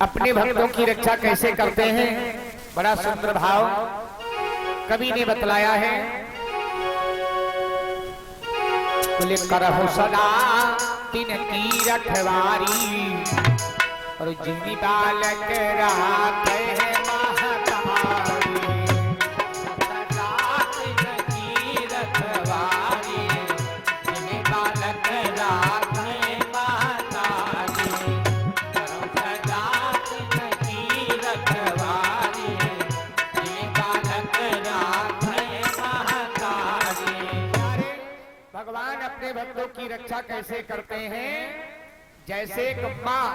अपने भक्तों की रक्षा कैसे करते हैं, बड़ा सुंदर भाव कवि ने बतलाया है। बोले करहु सदा तिनकी रखवारी और जिनी बालक राखे भक्तों की रक्षा कैसे करते हैं, जैसे एक माँ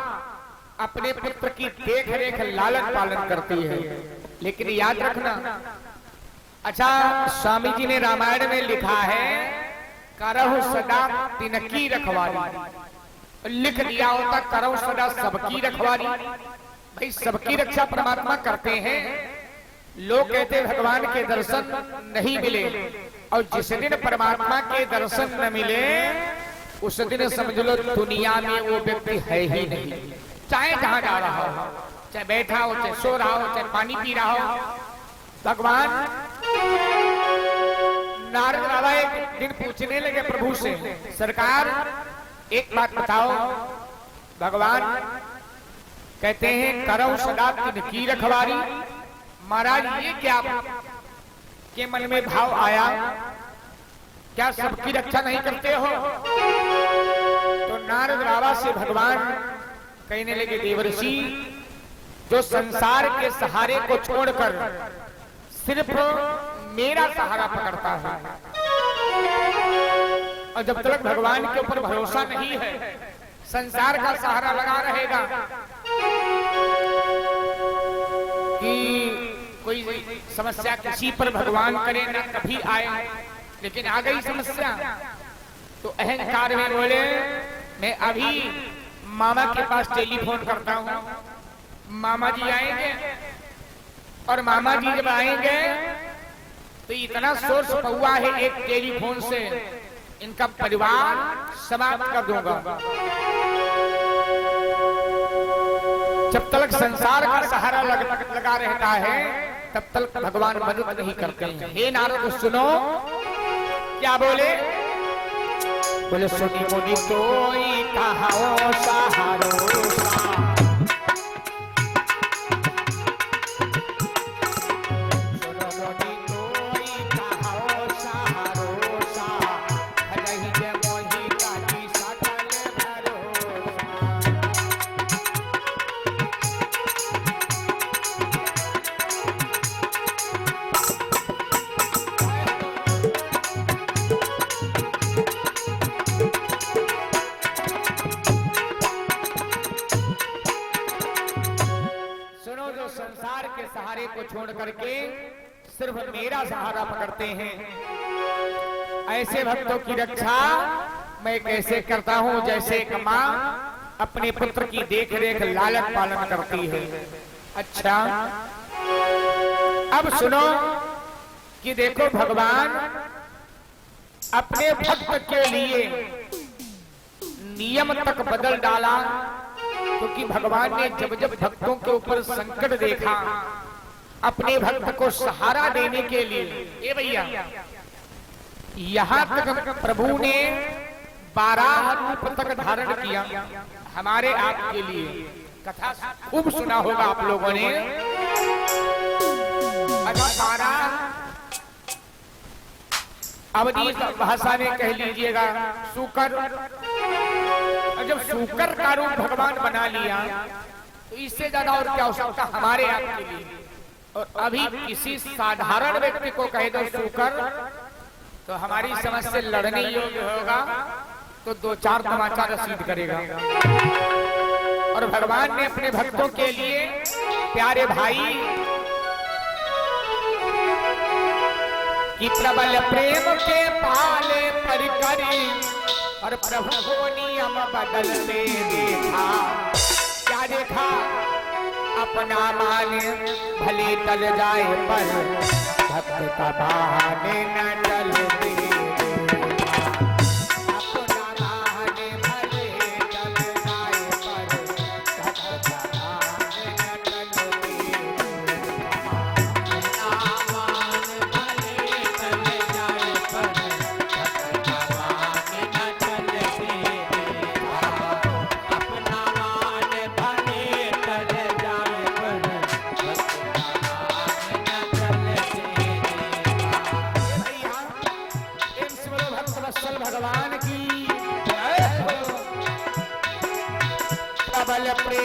अपने पुत्र की देख रेख लालन पालन करती है। लेकिन याद रखना, अच्छा स्वामी जी ने रामायण में लिखा है करहु सदा तिनकी रखवारी, लिख दिया होता करहु सदा सबकी रखवारी। भाई सबकी रक्षा परमात्मा करते हैं। लोग कहते भगवान के दर्शन नहीं मिले, और जिस दिन परमात्मा के दर्शन न मिले उस दिन समझ लो दुनिया में वो व्यक्ति है ही नहीं। चाहे जहां जा रहा हो, चाहे बैठा हो, चाहे सो रहा हो, चाहे पानी पी रहा हो, भगवान नारद बाबा एक दिन पूछने लगे प्रभु से, सरकार एक बात बताओ। भगवान कहते हैं करहु सदा तिनकी रखवारी। महाराज ये क्या के मन में भाव आया, क्या सबकी रक्षा नहीं करते हो? तो नारद बाबा से भगवान कहने लगे देवर्षि, जो संसार के सहारे को छोड़कर सिर्फ मेरा सहारा पकड़ता है, और जब तक भगवान के ऊपर भरोसा नहीं है संसार का सहारा लगा रहेगा कि कोई समस्या किसी पर भगवान करे ना कभी आए, लेकिन आ गई समस्या तो अहंकार में बोले मैं अभी मामा के पास टेलीफोन करता हूँ, मामा जी आएंगे, और मामा जी जब आएंगे तो इतना सोर्स पहुआ है एक टेलीफोन से इनका परिवार समाप्त कर दूंगा। जब तक संसार का सहारा लगा रहता है तब तक भगवान मदद नहीं करते हैं। हे नारद सुनो, क्या बोले? बोले सुनी मुनि कोई कहाओ सहारो सा, सुनो मुनि कोई कहाओ सहारो सा, भजहि जे मोहि काटी सकल भरोसा। संसार के सहारे को छोड़ करके सिर्फ मेरा सहारा पकड़ते हैं, ऐसे भक्तों की रक्षा मैं कैसे करता हूं, जैसे एक माँ अपने पुत्र की देख रेख लालन पालन करती है। अच्छा अब सुनो कि देखो भगवान अपने भक्त के लिए नियम तक बदल डाला, क्योंकि भगवान ने जब जब भक्तों के ऊपर संकट देखा अपने भक्त को सहारा देने के लिए, ये भैया यहाँ तक प्रभु ने 12 रूप तक धारण किया हमारे आपके लिए। कथा खूब सुना होगा आप लोगों ने। 12 अवधि भाषा में कह लीजिएगा शुकर। जब शुकर का रूप भगवान बना लिया तो इससे ज्यादा और क्या हो सकता हमारे आपके लिए। और अभी किसी साधारण व्यक्ति को कह दो शुकर तो हमारी समझ से लड़ने योग्य होगा तो 2-4 तमाचा रसीद करेगा। और भगवान ने अपने भक्तों के लिए प्यारे भाई कि प्रबल प्रेम के पाले परिकरी और प्रभु को नियम बदलते देखा। क्या देखा? अपना मान भले टल जाए पर भक्त का बहाने न टलते देखा। अपना मान भले टल जाए पर भक्त का बहाने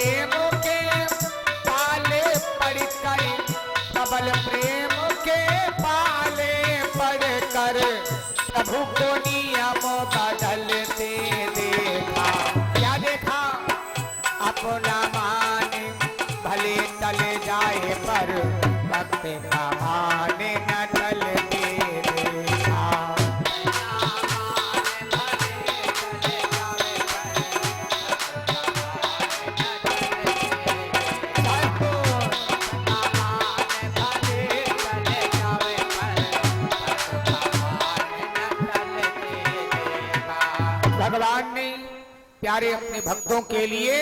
प्रेम के पाले पड़कर, प्रबल प्रेम के पाले पड़कर प्रभु को नियम बदलते देखा। क्या देखा? अपना मान भले टल जाए पर भक्त का मान न टलते देखा। भगवान ने प्यारे अपने भक्तों के लिए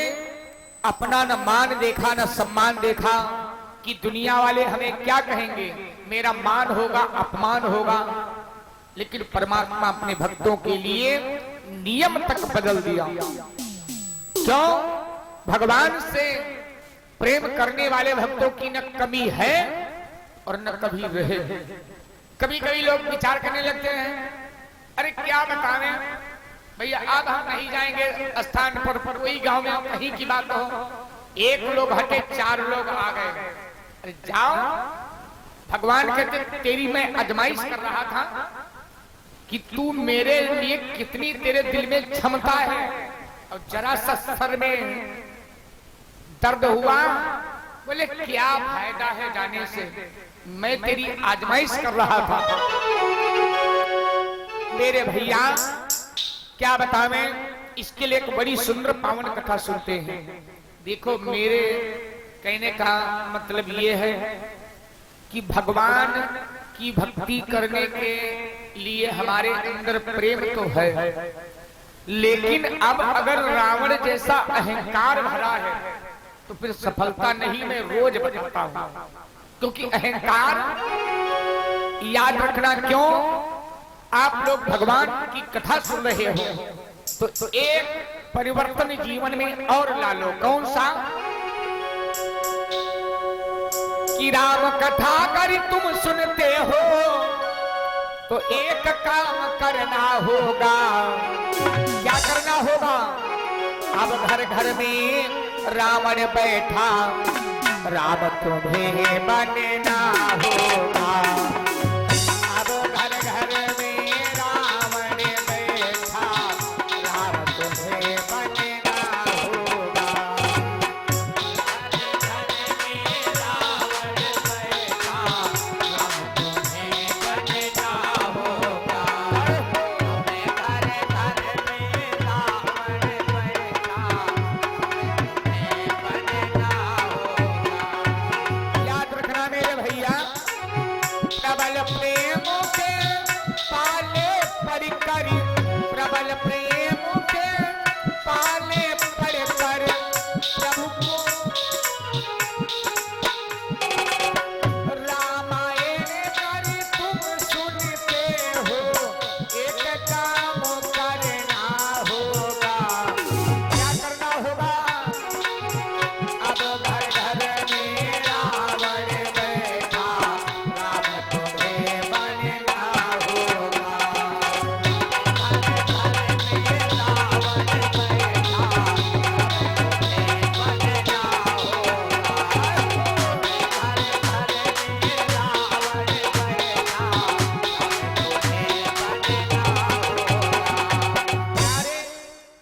अपना न मान देखा न सम्मान देखा कि दुनिया वाले हमें क्या कहेंगे, मेरा मान होगा अपमान होगा, लेकिन परमात्मा अपने भक्तों के लिए नियम तक बदल दिया। क्यों? भगवान से प्रेम करने वाले भक्तों की न कमी है और न कभी रहे। कभी कभी लोग विचार करने लगते हैं, अरे क्या बतावें भैया, अब हम नहीं जाएंगे स्थान पर, कोई गांव में कहीं की बात हो, एक लोग हटे 4 लोग आ गए। अरे जाओ, भगवान कहते तेरी मैं आजमाइश कर रहा था कि तू मेरे लिए कितनी तेरे दिल में क्षमता है, और जरा सा सर में दर्द हुआ, बोले क्या फायदा है जाने से, मैं तेरी आजमाइश कर रहा था। मेरे भैया क्या बतावें, इसके लिए एक बड़ी सुंदर पावन कथा सुनते हैं। देखो, मेरे कहने का मतलब ये है कि भगवान की भक्ति करने के लिए हमारे अंदर प्रेम तो है, लेकिन अब अगर रावण जैसा अहंकार भरा है तो फिर सफलता नहीं मैं रोज बताता हूं, क्योंकि अहंकार याद रखना। क्यों? आप लोग भगवान की कथा सुन रहे हो तो एक परिवर्तन जीवन में और ला लो। कौन सा? कि राम कथा कर तुम सुनते हो तो एक काम करना होगा। क्या करना होगा? अब घर घर में रावण बैठा, राम तुम्हें बनना होगा। प्रबल प्रेम के पाले पड़कर प्रभु को रामायण कर तुम सुनते हो, एक काम करना होगा। क्या करना होगा? अब घर घर में रावण बैठा, राम तुम्हें बनना होगा।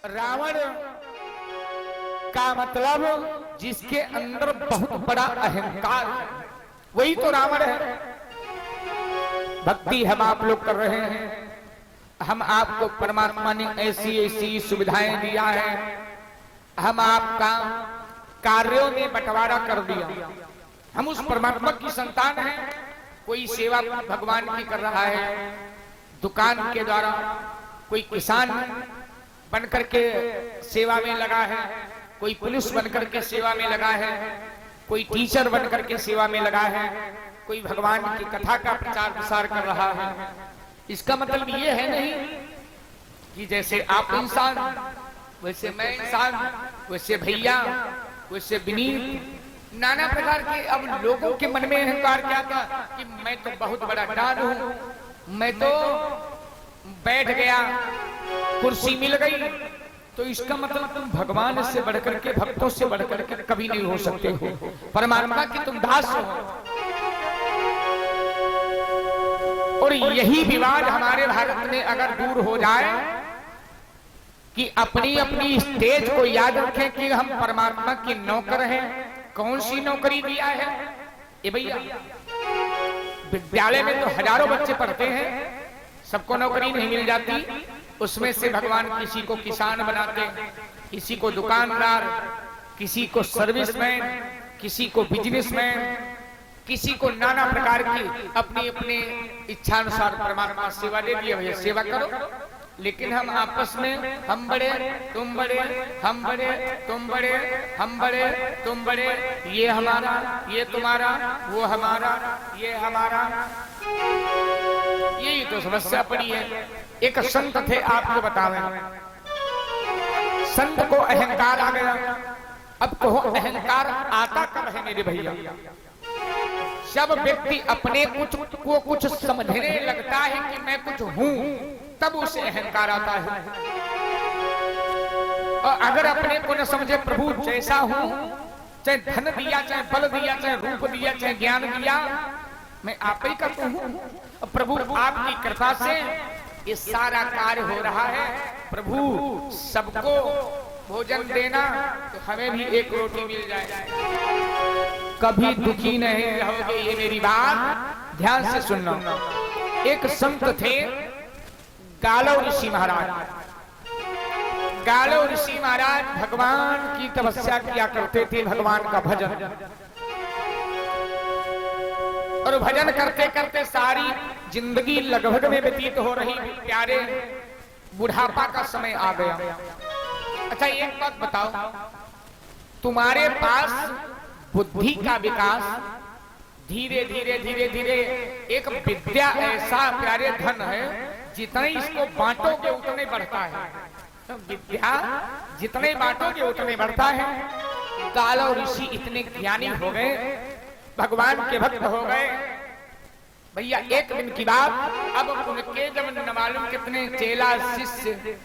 रावण का मतलब जिसके अंदर बहुत बड़ा अहंकार है, वही तो रावण है। भक्ति हम आप लोग कर रहे हैं, हम आपको परमात्मा ने ऐसी ऐसी सुविधाएं दिया है, हम आपका कार्यों में बंटवारा कर दिया। हम उस परमात्मा की संतान हैं। कोई सेवा भगवान की कर रहा है दुकान के द्वारा, कोई किसान बनकर के सेवा में लगा है, कोई पुलिस बनकर के सेवा में लगा है, कोई टीचर बनकर के सेवा में लगा है, कोई भगवान की कथा का प्रचार प्रसार कर रहा है। इसका मतलब ये है नहीं कि जैसे आप इंसान वैसे मैं इंसान, वैसे भैया, वैसे विनीत, नाना प्रकार के। अब लोगों के मन में अहंकार क्या था कि मैं तो बहुत बड़ा डॉन हूं, मैं तो बैठ गया, कुर्सी मिल गई, तो इसका मतलब तुम भगवान से बढ़कर के, भक्तों से बढ़कर के कभी नहीं हो सकते हो। परमात्मा की तुम दास हो। और यही विवाद हमारे भारत में अगर दूर हो जाए कि अपनी अपनी स्टेज को याद रखें कि हम परमात्मा की नौकर हैं। कौन सी नौकरी दिया है ये भैया? विद्यालय में तो हजारों बच्चे पढ़ते हैं, सबको नौकरी नहीं मिल जाती। उसमें से भगवान किसी को किसान बनाते, किसी को दुकानदार, किसी को सर्विसमैन, किसी को बिजनेसमैन, किसी को नाना प्रकार की अपनी अपनी इच्छानुसार परमात्मा सेवा दे दिए। भैया सेवा करो, लेकिन हम आपस में हम बड़े तुम बड़े, हम बड़े तुम बड़े, हम बड़े तुम बड़े, ये हमारा ये तुम्हारा, वो हमारा ये हमारा, यही तो समस्या पड़ी है। एक संत थे, आपको बतावे, संत को अहंकार आ गया। अब कहो अहंकार आता कब है मेरे भैया? जब व्यक्ति अपने कुछ समझने लगता है कि मैं कुछ हूं, तब उसे अहंकार आता है। और अगर अपने को न समझे, प्रभु जैसा हूं, चाहे धन दिया, चाहे बल दिया, चाहे रूप दिया, चाहे ज्ञान दिया, मैं आप ही का तो हूं। प्रभु आपकी कृपा से ये सारा कार्य हो रहा है। प्रभु सबको भोजन देना, तो हमें भी एक रोटी मिल जाए। कभी दुखी नहीं रहोगे, ये मेरी बात ध्यान से सुनना। एक संत थे गालो ऋषि महाराज। गालो ऋषि महाराज भगवान की तपस्या किया करते थे, भगवान का भजन। और भजन करते करते सारी जिंदगी लगभग में व्यतीत हो रही, प्यारे बुढ़ापा का समय आ गया। अच्छा एक बात बताओ, तुम्हारे पास बुद्धि का विकास धीरे धीरे धीरे धीरे, एक विद्या ऐसा प्यारे धन है, जितने इसको बांटोगे उतने बढ़ता है। तो विद्या जितने बांटोगे उतने बढ़ता है। गालो ऋषि इतने ज्ञानी हो गए, भगवान के भक्त हो गए भैया। एक दिन की बात, अब उनके जब न मालूम कितने चेला शिष्य,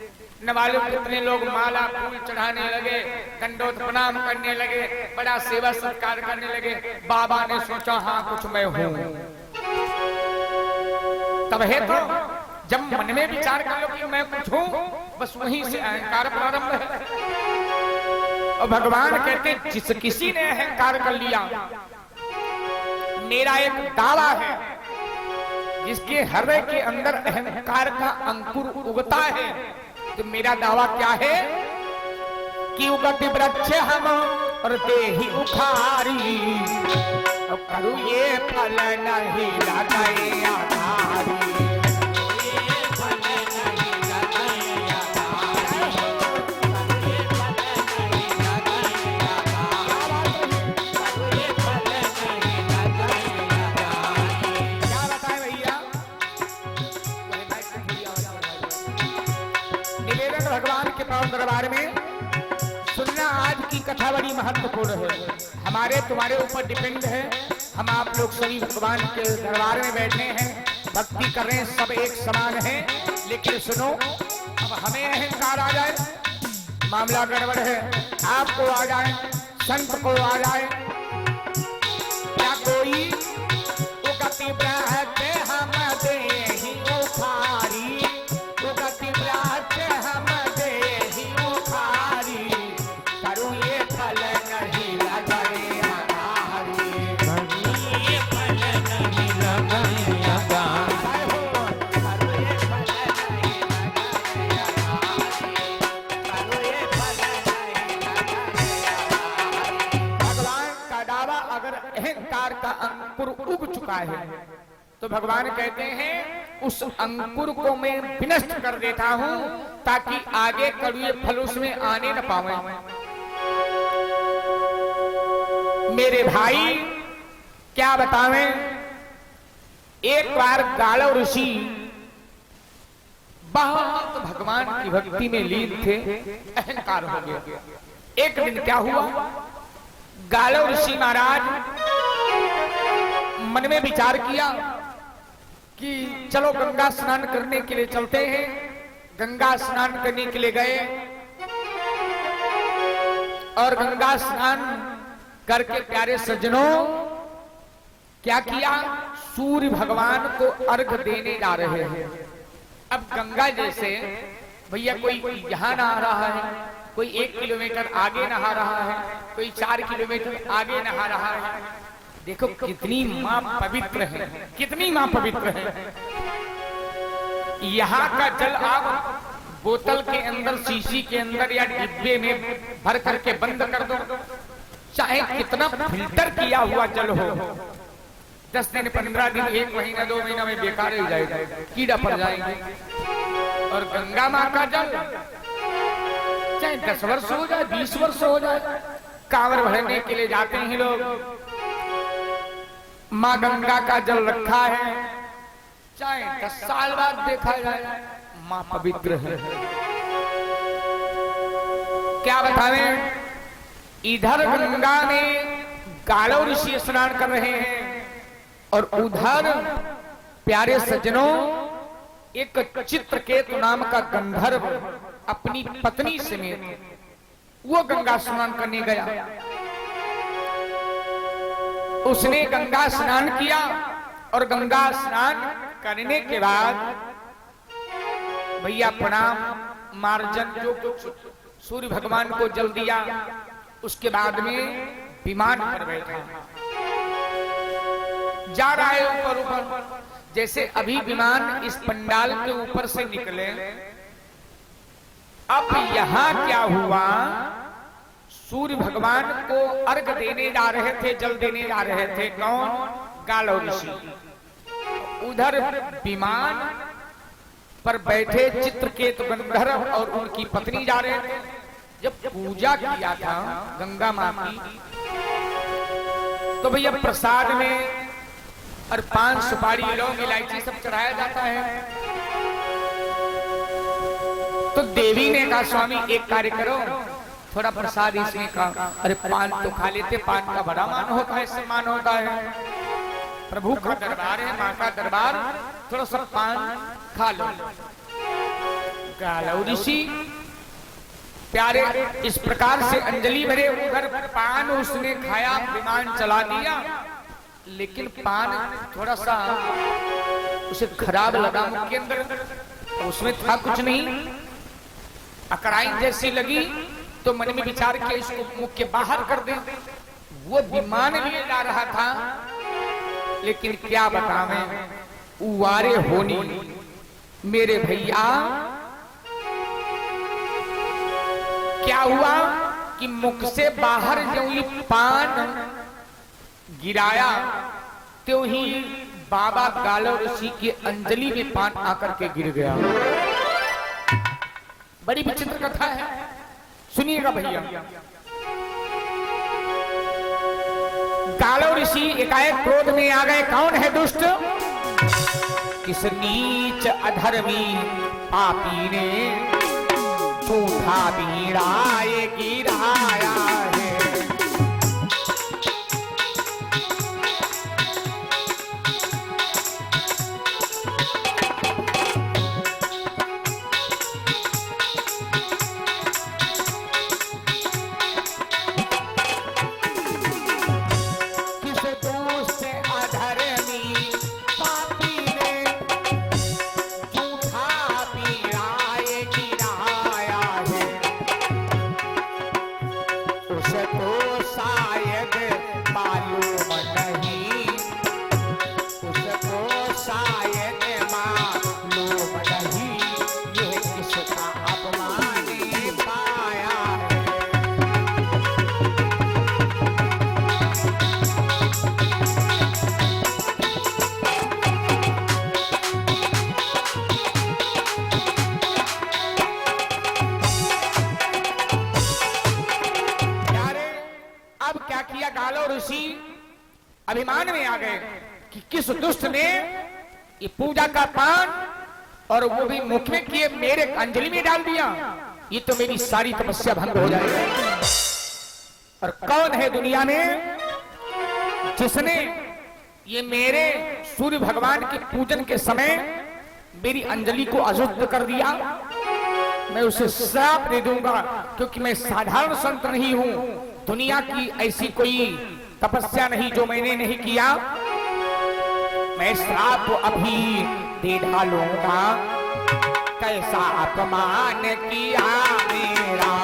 न मालूम कितने लोग माला फूल चढ़ाने लगे, दंडोत प्रणाम करने लगे, बड़ा सेवा सत्कार करने लगे। बाबा ने सोचा हाँ कुछ मैं हूं। तब है तो जब मन में विचार कर लो कि मैं कुछ हूं, बस वहीं से अहंकार प्रारंभ है। और भगवान कहते जिस किसी ने अहंकार कर लिया, मेरा एक दावा है, जिसके हृदय के अंदर अहंकार का अंकुर उगता है, तो मेरा दावा क्या है कि उगति वृक्ष हम और देहि उखारी, अब करूं ये फल नहीं लगाए आधारी। भगवान के पावन दरबार में सुनना, आज की कथा बड़ी महत्वपूर्ण है, हमारे तुम्हारे ऊपर डिपेंड है। हम आप लोग सभी भगवान के दरबार में बैठे हैं, भक्ति कर रहे हैं, सब एक समान है। लेकिन सुनो, अब हमें अहंकार आ जाए, मामला गड़बड़ है। आपको आ जाए, संत को आ जाए, क्या कोई उगति वृक्ष हम देहि उखारी, उगति वृक्ष हम देहि उखारी, करूं ये फल नहीं लगाए आधारी, ये फल नहीं लगाए आधारी, करूं ये फल नहीं लगाए आधारी, करूं ये फल नहीं लगाए आधारी। भगवान का दावा अगर अहंकार का अंकुर उग चुका है, तो भगवान कहते हैं उस अंकुर को मैं विनष्ट कर देता हूं, ताकि आगे कड़वे फल उसमें आने न पावे। मेरे भाई क्या बतावें, एक बार गालो ऋषि बहुत भगवान की भक्ति में लीन थे, अहंकार हो गया। एक दिन क्या हुआ, गालो ऋषि महाराज मन में विचार किया कि चलो गंगा स्नान करने के लिए चलते हैं। गंगा स्नान करने के लिए गए, और गंगा स्नान करके प्यारे सज्जनों क्या किया, सूर्य भगवान को अर्घ देने जा रहे हैं। अब गंगा जैसे भैया कोई यहाँ नहा रहा है, कोई 1 किलोमीटर आगे नहा रहा है, कोई 4 किलोमीटर आगे नहा रहा है। देखो कितनी माँ पवित्र है, कितनी माँ पवित्र है। यहाँ का जल आप बोतल के अंदर, शीशी के अंदर या डिब्बे में भर करके बंद कर दो, चाहे कितना फिल्टर किया हुआ जल हो, 10 दिन 15 दिन 1 महीना 2 महीना में बेकार हो जाएगा, कीड़ा पड़ जाएंगे। और गंगा माँ का जल चाहे 10 वर्ष हो जाए, 20 वर्ष हो जाए, कांवर भरने के लिए जाते हैं लोग, माँ गंगा का जल रखा है, चाहे 10 साल बाद देखा जाए, माँ पवित्र है। क्या बतावें, इधर गंगा में गालो ऋषि स्नान कर रहे हैं और उधर प्यारे सज्जनों एक चित्रकेतु नाम का गंधर्व अपनी पत्नी समेत वो गंगा स्नान करने गया। उसने गंगा स्नान किया और गंगा स्नान करने के बाद भैया प्रणाम मार्जन जो कुछ सूर्य भगवान को जल दिया, उसके बाद में विमान पर बैठा जा रहा है ऊपर ऊपर। जैसे अभी विमान इस पंडाल के ऊपर से निकले, अब यहां क्या हुआ, सूर्य भगवान को अर्घ देने जा रहे थे, जल देने जा रहे थे, कौन, गालो ऋषि। उधर विमान पर बैठे चित्रकेतु गंधर्व और उनकी पत्नी जा रहे थे। जब पूजा किया था गंगा माँ की, तो भैया प्रसाद में और 5 सुपारी, लौंग, इलायची सब चढ़ाया जाता है। तो देवी ने कहा स्वामी एक कार्य करो, थोड़ा प्रसाद इसमें का, अरे पान तो खा लेते, पान का बड़ा मान होता है, सम्मान होता है, प्रभु का दरबार है, माँ का दरबार, थोड़ा सा पान खा लो। गालो ऋषि प्यारे इस प्रकार से अंजलि भरे, उधर पान उसने खाया, विमान चला दिया, लेकिन पान थोड़ा सा उसे खराब लगा मुख के अंदर, उसमें था कुछ नहीं, अकड़ाई जैसी लगी, तो मन में विचार किया इसको मुख के बाहर कर दे। वो विमान लिए जा रहा था, लेकिन क्या बतावें, उवारे होनी मेरे भैया, क्या हुआ कि मुख से बाहर जो ही पान गिराया, तो ही बाबा गालो ऋषि की अंजलि में पान आकर के गिर गया। बड़ी विचित्र कथा है, सुनिएगा भैया। गालो ऋषि एकाएक क्रोध में आ गए, कौन है दुष्ट, किस नीच अधर्मी पापी ने झूठा बीड़ा ये गिराया है। अभिमान में आ गए कि किस दुष्ट ने ये पूजा का पान और वो भी मुख में किए मेरे अंजलि में डाल दिया, ये तो मेरी सारी तपस्या भंग हो जाएगी। और कौन है दुनिया में जिसने ये मेरे सूर्य भगवान के पूजन के समय मेरी अंजलि को अशुद्ध कर दिया। मैं उसे श्राप दे दूंगा, क्योंकि मैं साधारण संत नहीं हूं। दुनिया की ऐसी कोई तपस्या नहीं जो मैंने नहीं किया। मैं श्राप अभी दे डालूंगा। कैसा अपमान किया मेरा,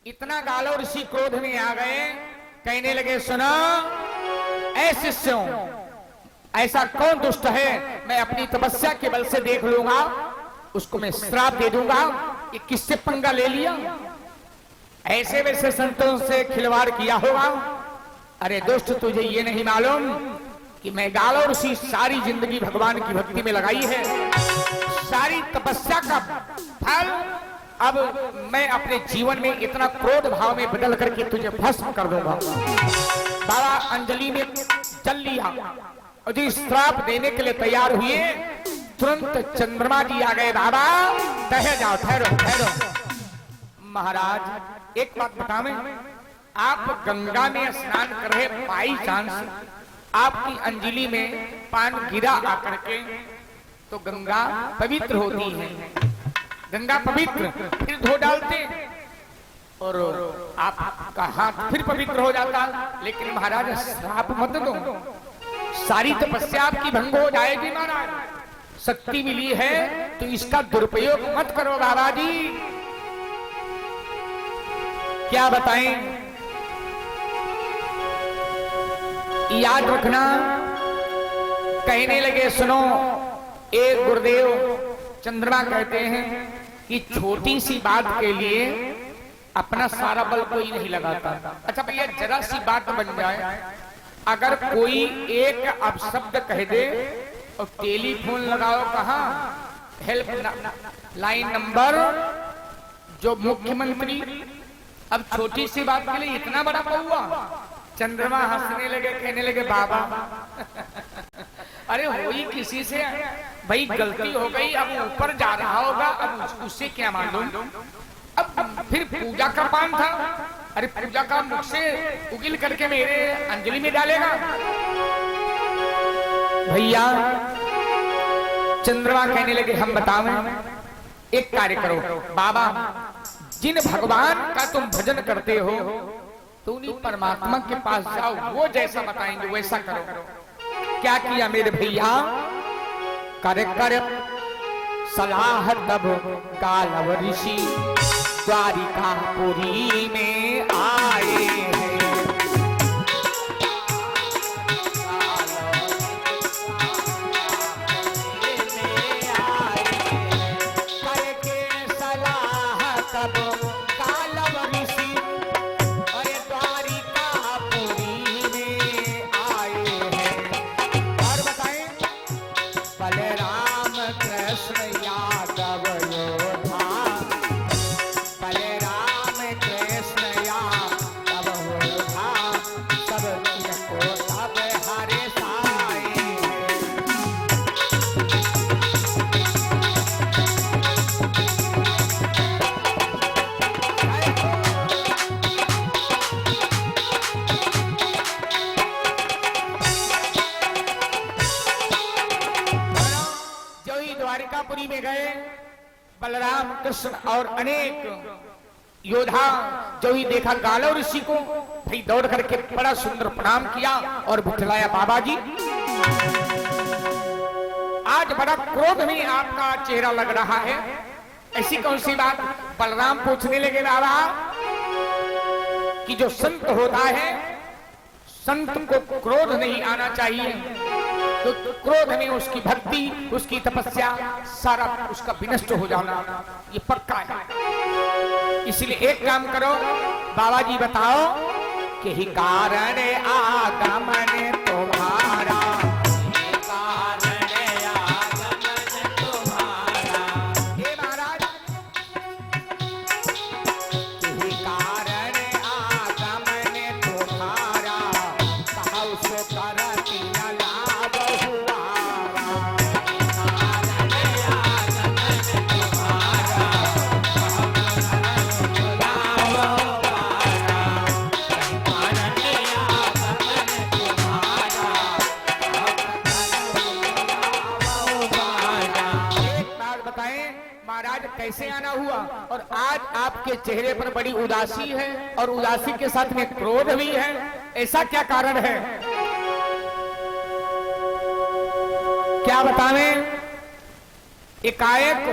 इतना गालो ऋषि क्रोध में आ गए। कहने लगे सुनो ऐ शिष्यों, ऐसा कौन दुष्ट है मैं अपनी तपस्या के बल से देख लूंगा, उसको मैं श्राप दे दूंगा। ये किससे पंगा ले लिया, ऐसे वैसे संतों से खिलवाड़ किया होगा। अरे दुष्ट, तुझे ये नहीं मालूम कि मैं गालो ऋषि सारी जिंदगी भगवान की भक्ति में लगाई है, सारी तपस्या का फल अब मैं अपने जीवन में इतना क्रोध भाव में बदल करके तुझे भस्म कर दूंगा। बाबा अंजलि में चल लिया और जी श्राप देने के लिए तैयार हुए। तुरंत चंद्रमा जी आ गए। बाबा ठहर जाओ, ठहरो ठहरो। महाराज एक बात बतावें, आप गंगा में स्नान कर रहे, बाई चांस आपकी अंजलि में पान गिरा आकर के, तो गंगा पवित्र होती है। गंगा पवित्र, फिर धो डालते और आपका हाथ फिर पवित्र हो जाता। लेकिन महाराज श्राप मत दो, सारी तपस्या आपकी भंग हो जाएगी। महाराज शक्ति मिली है तो इसका दुरुपयोग मत करो। बाबा जी क्या बताएं, याद रखना। कहने लगे सुनो, एक गुरुदेव चंद्रमा कहते हैं कि छोटी सी बात के लिए अपना सारा बल कोई नहीं लगाता। अच्छा भैया, जरा सी बात बन जाए, अगर कोई एक अपशब्द कह दे और टेलीफोन लगाओ कहाँ, हेल्प लाइन नंबर जो मुख्यमंत्री, अब छोटी सी बात के लिए इतना बड़ा पौआ। चंद्रमा हंसने लगे, कहने लगे बाबा अरे हुई किसी से भाई, गलती हो गई, अब ऊपर जा रहा होगा, अब उससे क्या मालूम। अब फिर पूजा का पान था, अरे पूजा का मुख से उगिल करके मेरे अंजलि में डालेगा। भैया चंद्रमा कहने लगे हम बतावें, एक कार्य करो बाबा, जिन भगवान का तुम भजन करते हो तो उन्हीं परमात्मा के पास जाओ, वो जैसा बताएंगे वैसा करो। क्या किया मेरे भैया, कर कर सलाह तब कालव ऋषि द्वारिकापुरी में आए हैं। करके सलाह तब कालव ऋषि और द्वारिकापुरी में आए हैं। और बताएं, बलराम कृष्ण यादव योधा, बलराम कृष्ण यादव योधा, सब को सब हरे साए। जो ही द्वारिकापुरी में गए, बलराम कृष्ण और अनेक योद्धा जो ही देखा गालो ऋषि को, भाई दौड़ करके बड़ा सुंदर प्रणाम किया और बिठलाया। बाबा जी आज बड़ा क्रोध में आपका चेहरा लग रहा है, ऐसी कौन सी बात? बलराम पूछने लगे बाबा कि जो संत होता है, संत को क्रोध नहीं आना चाहिए, तो क्रोध में उसकी भक्ति, उसकी तपस्या सारा उसका विनष्ट हो जाना ये पक्का है। इसलिए एक काम करो बाबा जी, बताओ कि ही कारण आगमन तुम्हारा, कैसे आना हुआ? और आज आपके चेहरे पर बड़ी उदासी है और उदासी के साथ में क्रोध भी है, ऐसा क्या कारण है? क्या बतावें? एकाएक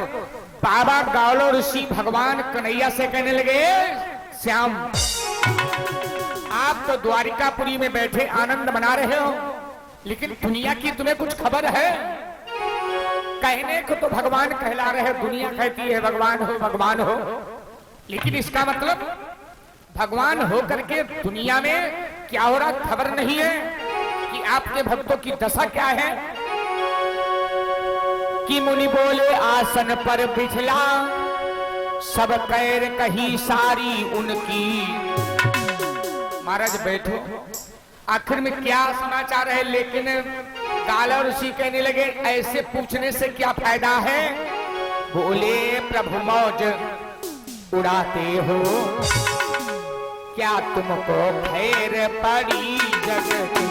बाबा गावलो ऋषि भगवान कन्हैया से कहने लगे, श्याम आप तो द्वारिकापुरी में बैठे आनंद मना रहे हो, लेकिन दुनिया की तुम्हें कुछ खबर है? कहने को तो भगवान कहला रहे, दुनिया कहती है भगवान हो भगवान हो, लेकिन इसका मतलब भगवान हो करके दुनिया में क्या हो रहा खबर नहीं है कि आपके भक्तों की दशा क्या है? कि मुनि बोले आसन पर बिछला, सब कैर कही सारी उनकी। महाराज बैठो, आखिर में क्या समाचार है? लेकिन गाला ऋषि कहने लगे, ऐसे पूछने से क्या फायदा है? बोले प्रभु मौज उड़ाते हो, क्या तुमको खैर पड़ी जग की?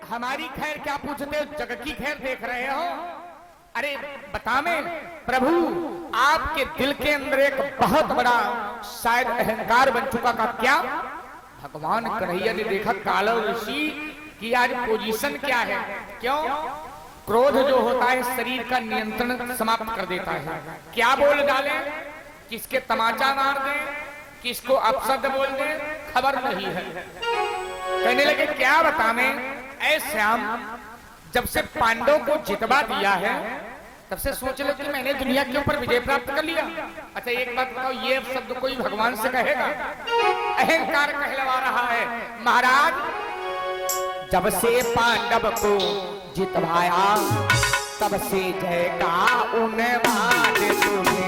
हमारी खैर क्या पूछते हो, जग की खैर देख रहे हो? अरे बतावे प्रभु, आपके दिल के अंदर एक बहुत बड़ा शायद अहंकार बन चुका का क्या? भगवान कन्हैया ने देखा काला ऋषि की आज पोजीशन क्या है। क्यों? क्रोध जो होता है शरीर का नियंत्रण समाप्त कर देता है। क्या बोल डाले, किसके तमाचा मार दे, किसको अपशब्द बोल दे, खबर नहीं है। कहने लगे क्या बतावे ऐ श्याम, जब से पांडवों को जितवा दिया है तब से सोच लो कि मैंने दुनिया के ऊपर विजय प्राप्त कर लिया। अच्छा एक बात बताओ, ये शब्द कोई भगवान से कहेगा? अहंकार कहलवा रहा है। महाराज जब से पांडव को जितवाया तब से जय का उन्माद तुम्हें।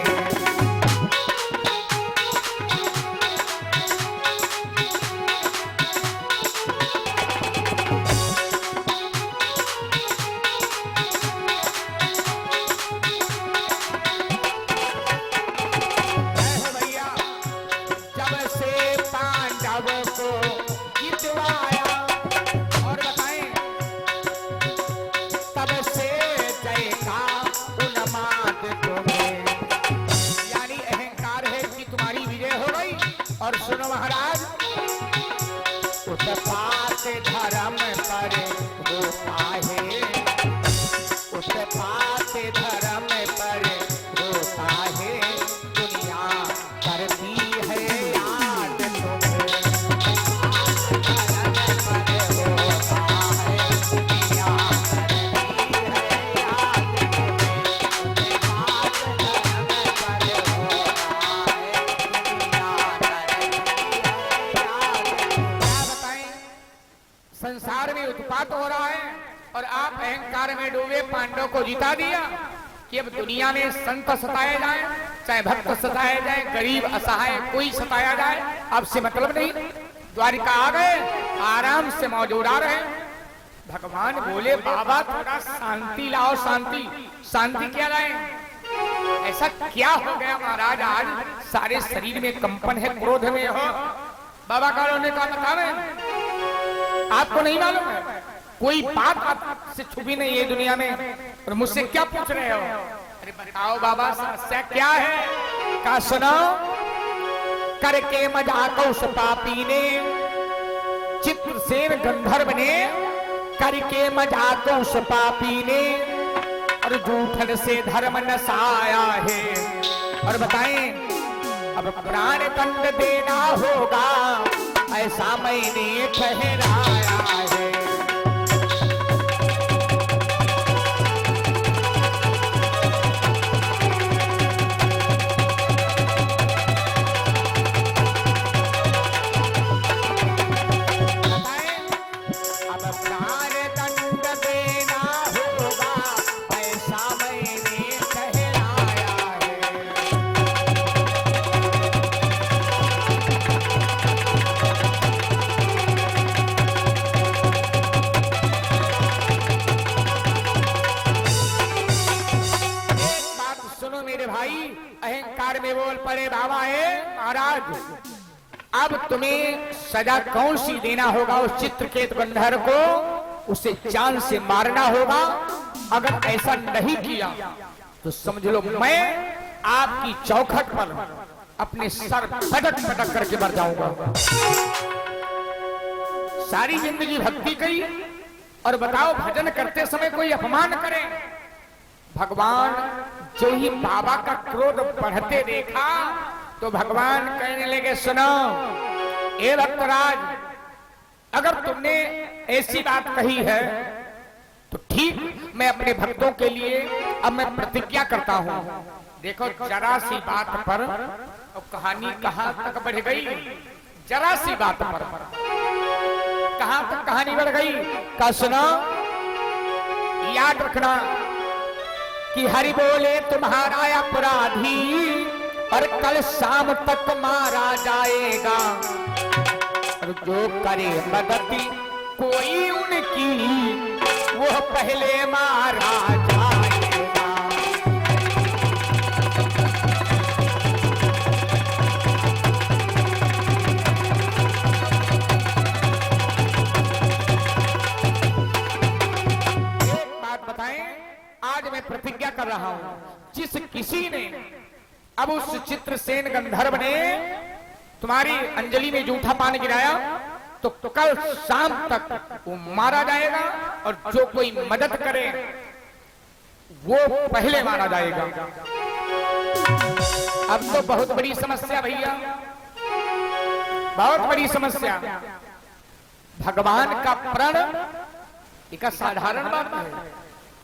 और सुनो महाराज, उत्पात धर्म पर होता है, उत्पात धर्म पर होता है, दुनिया करती है याद तुम्हें। संसार में उत्पात हो रहा है और आप अहंकार में डूबे पांडवों को जिता दिया कि अब दुनिया में संत सताए जाए, चाहे भक्त सताए जाए, गरीब असहाय कोई सताया जाए, आपसे मतलब नहीं। द्वारिका आ गए, आराम से मौज उड़ा रहे। भगवान बोले बाबा थोड़ा शांति लाओ, शांति। शांति क्या लाए? ऐसा क्या हो गया महाराज, आज सारे शरीर में कंपन है, क्रोध में हो? बाबा का ने कहा बतावे, आपको नहीं मालूम है? कोई बात आपसे छुपी नहीं है दुनिया में और मुझसे क्या पूछ रहे हो? अरे बताओ बाबा समस्या क्या है? का सुनो, करके मजाक उस पापी ने, चित्रसेन गंधर्व ने करके मजाक उस पापी ने, और जूठन से धर्म नसाया है। और बताएं, अब प्राण दंड देना होगा, ऐसा मैंने ठहराया है। अहंकार में बोल पड़े बाबा है महाराज, अब तुम्हें सजा कौन सी देना होगा उस चित्रकेत गंधर्व को? उसे जान से मारना होगा। अगर ऐसा नहीं किया तो समझ लो मैं आपकी चौखट पर अपने सर पटक पटक करके मर जाऊंगा। सारी जिंदगी भक्ति की, और बताओ भजन करते समय कोई अपमान करे। भगवान जो ही बाबा का क्रोध बढ़ते देखा तो भगवान कहने लगे, सुनो ए भक्तराज, अगर तुमने ऐसी बात कही है तो ठीक, मैं अपने भक्तों के लिए अब मैं प्रतिज्ञा करता हूं। देखो जरा सी बात पर और कहानी कहां तक बढ़ गई, जरा सी बात पर कहां तक कहानी बढ़ गई। का सुनो, याद रखना कि हरि बोले तुम्हारा अपराधी, और कल शाम तक मारा जाएगा। और जो करे मदद कोई उनकी, वो पहले मारा जाएगा। एक बात बताएं, आज मैं प्रतिज्ञा कर रहा हूं, जिस किसी ने अब उस चित्रसेन गंधर्व ने तुम्हारी अंजलि में जूठा पान गिराया तो कल शाम तक वो मारा जाएगा, और जो कोई मदद करे वो पहले मारा जाएगा। अब तो बहुत बड़ी समस्या भैया, बहुत बड़ी समस्या। भगवान का प्रण एक साधारण बात है।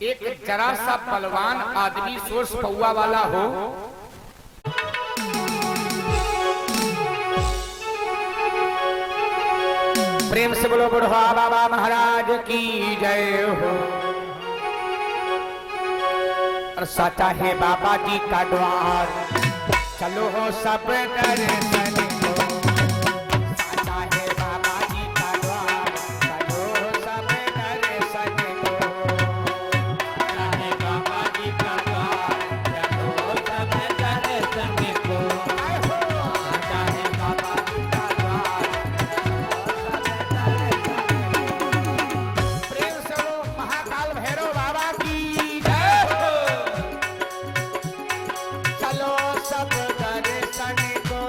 एक जरा सा बलवान आदमी सोर्स पौआ वाला हो, प्रेम से बोलो बुढ़वा बाबा महाराज की जय हो। और सचा है बाबा जी का द्वार, चलो हो सब दर्शन को। सचा है बाबा जी का द्वार, चलो हो सब दर्शन को। सचा है बाबा जी का द्वार, चलो हो सब दर्शन को। सचा है बाबा जी का द्वार, महाकाल भैरव बाबा की जय हो। चलो सब दर्शन को।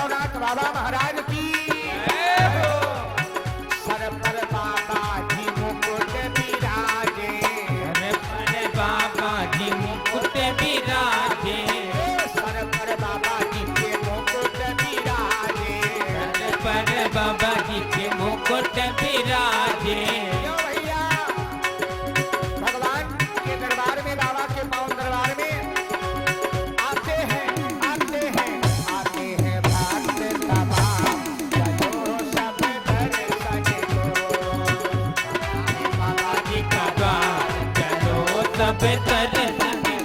भैरवनाथ बाबा महाराज की सर पर बाबा जी मुकुट विराजे, सर पर बाबा जी मुकुट विराजे, सर पर बाबा जी के मुकुट विराजे, सर पर बाबा जी के मुकुट विराजे। क्यों भैया भगवान के दरबार में, बाबा के पावन दरबार में आते हैं भक्त तमाम, चलो सब दर्शन को, बाबा जी का द्वार चलो सब दर्शन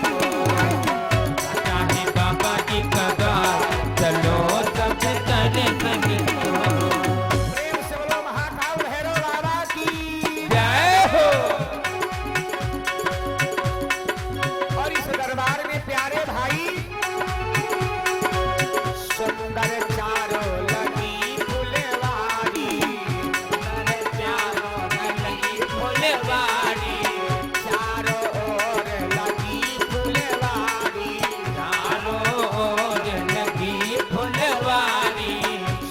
को, चाहे बाबा जी का द्वार चलो सब दर्शन को। प्रेम से बोलो महाकाल भैरव बाबा की जय हो। और इस दरबार में प्यारे भाई सुंदर चारों लगी फुलवारी, चारों लगी फुलवारी, चारों ओर लगी फुलवारी, चारों ओर लगी फुलवारी,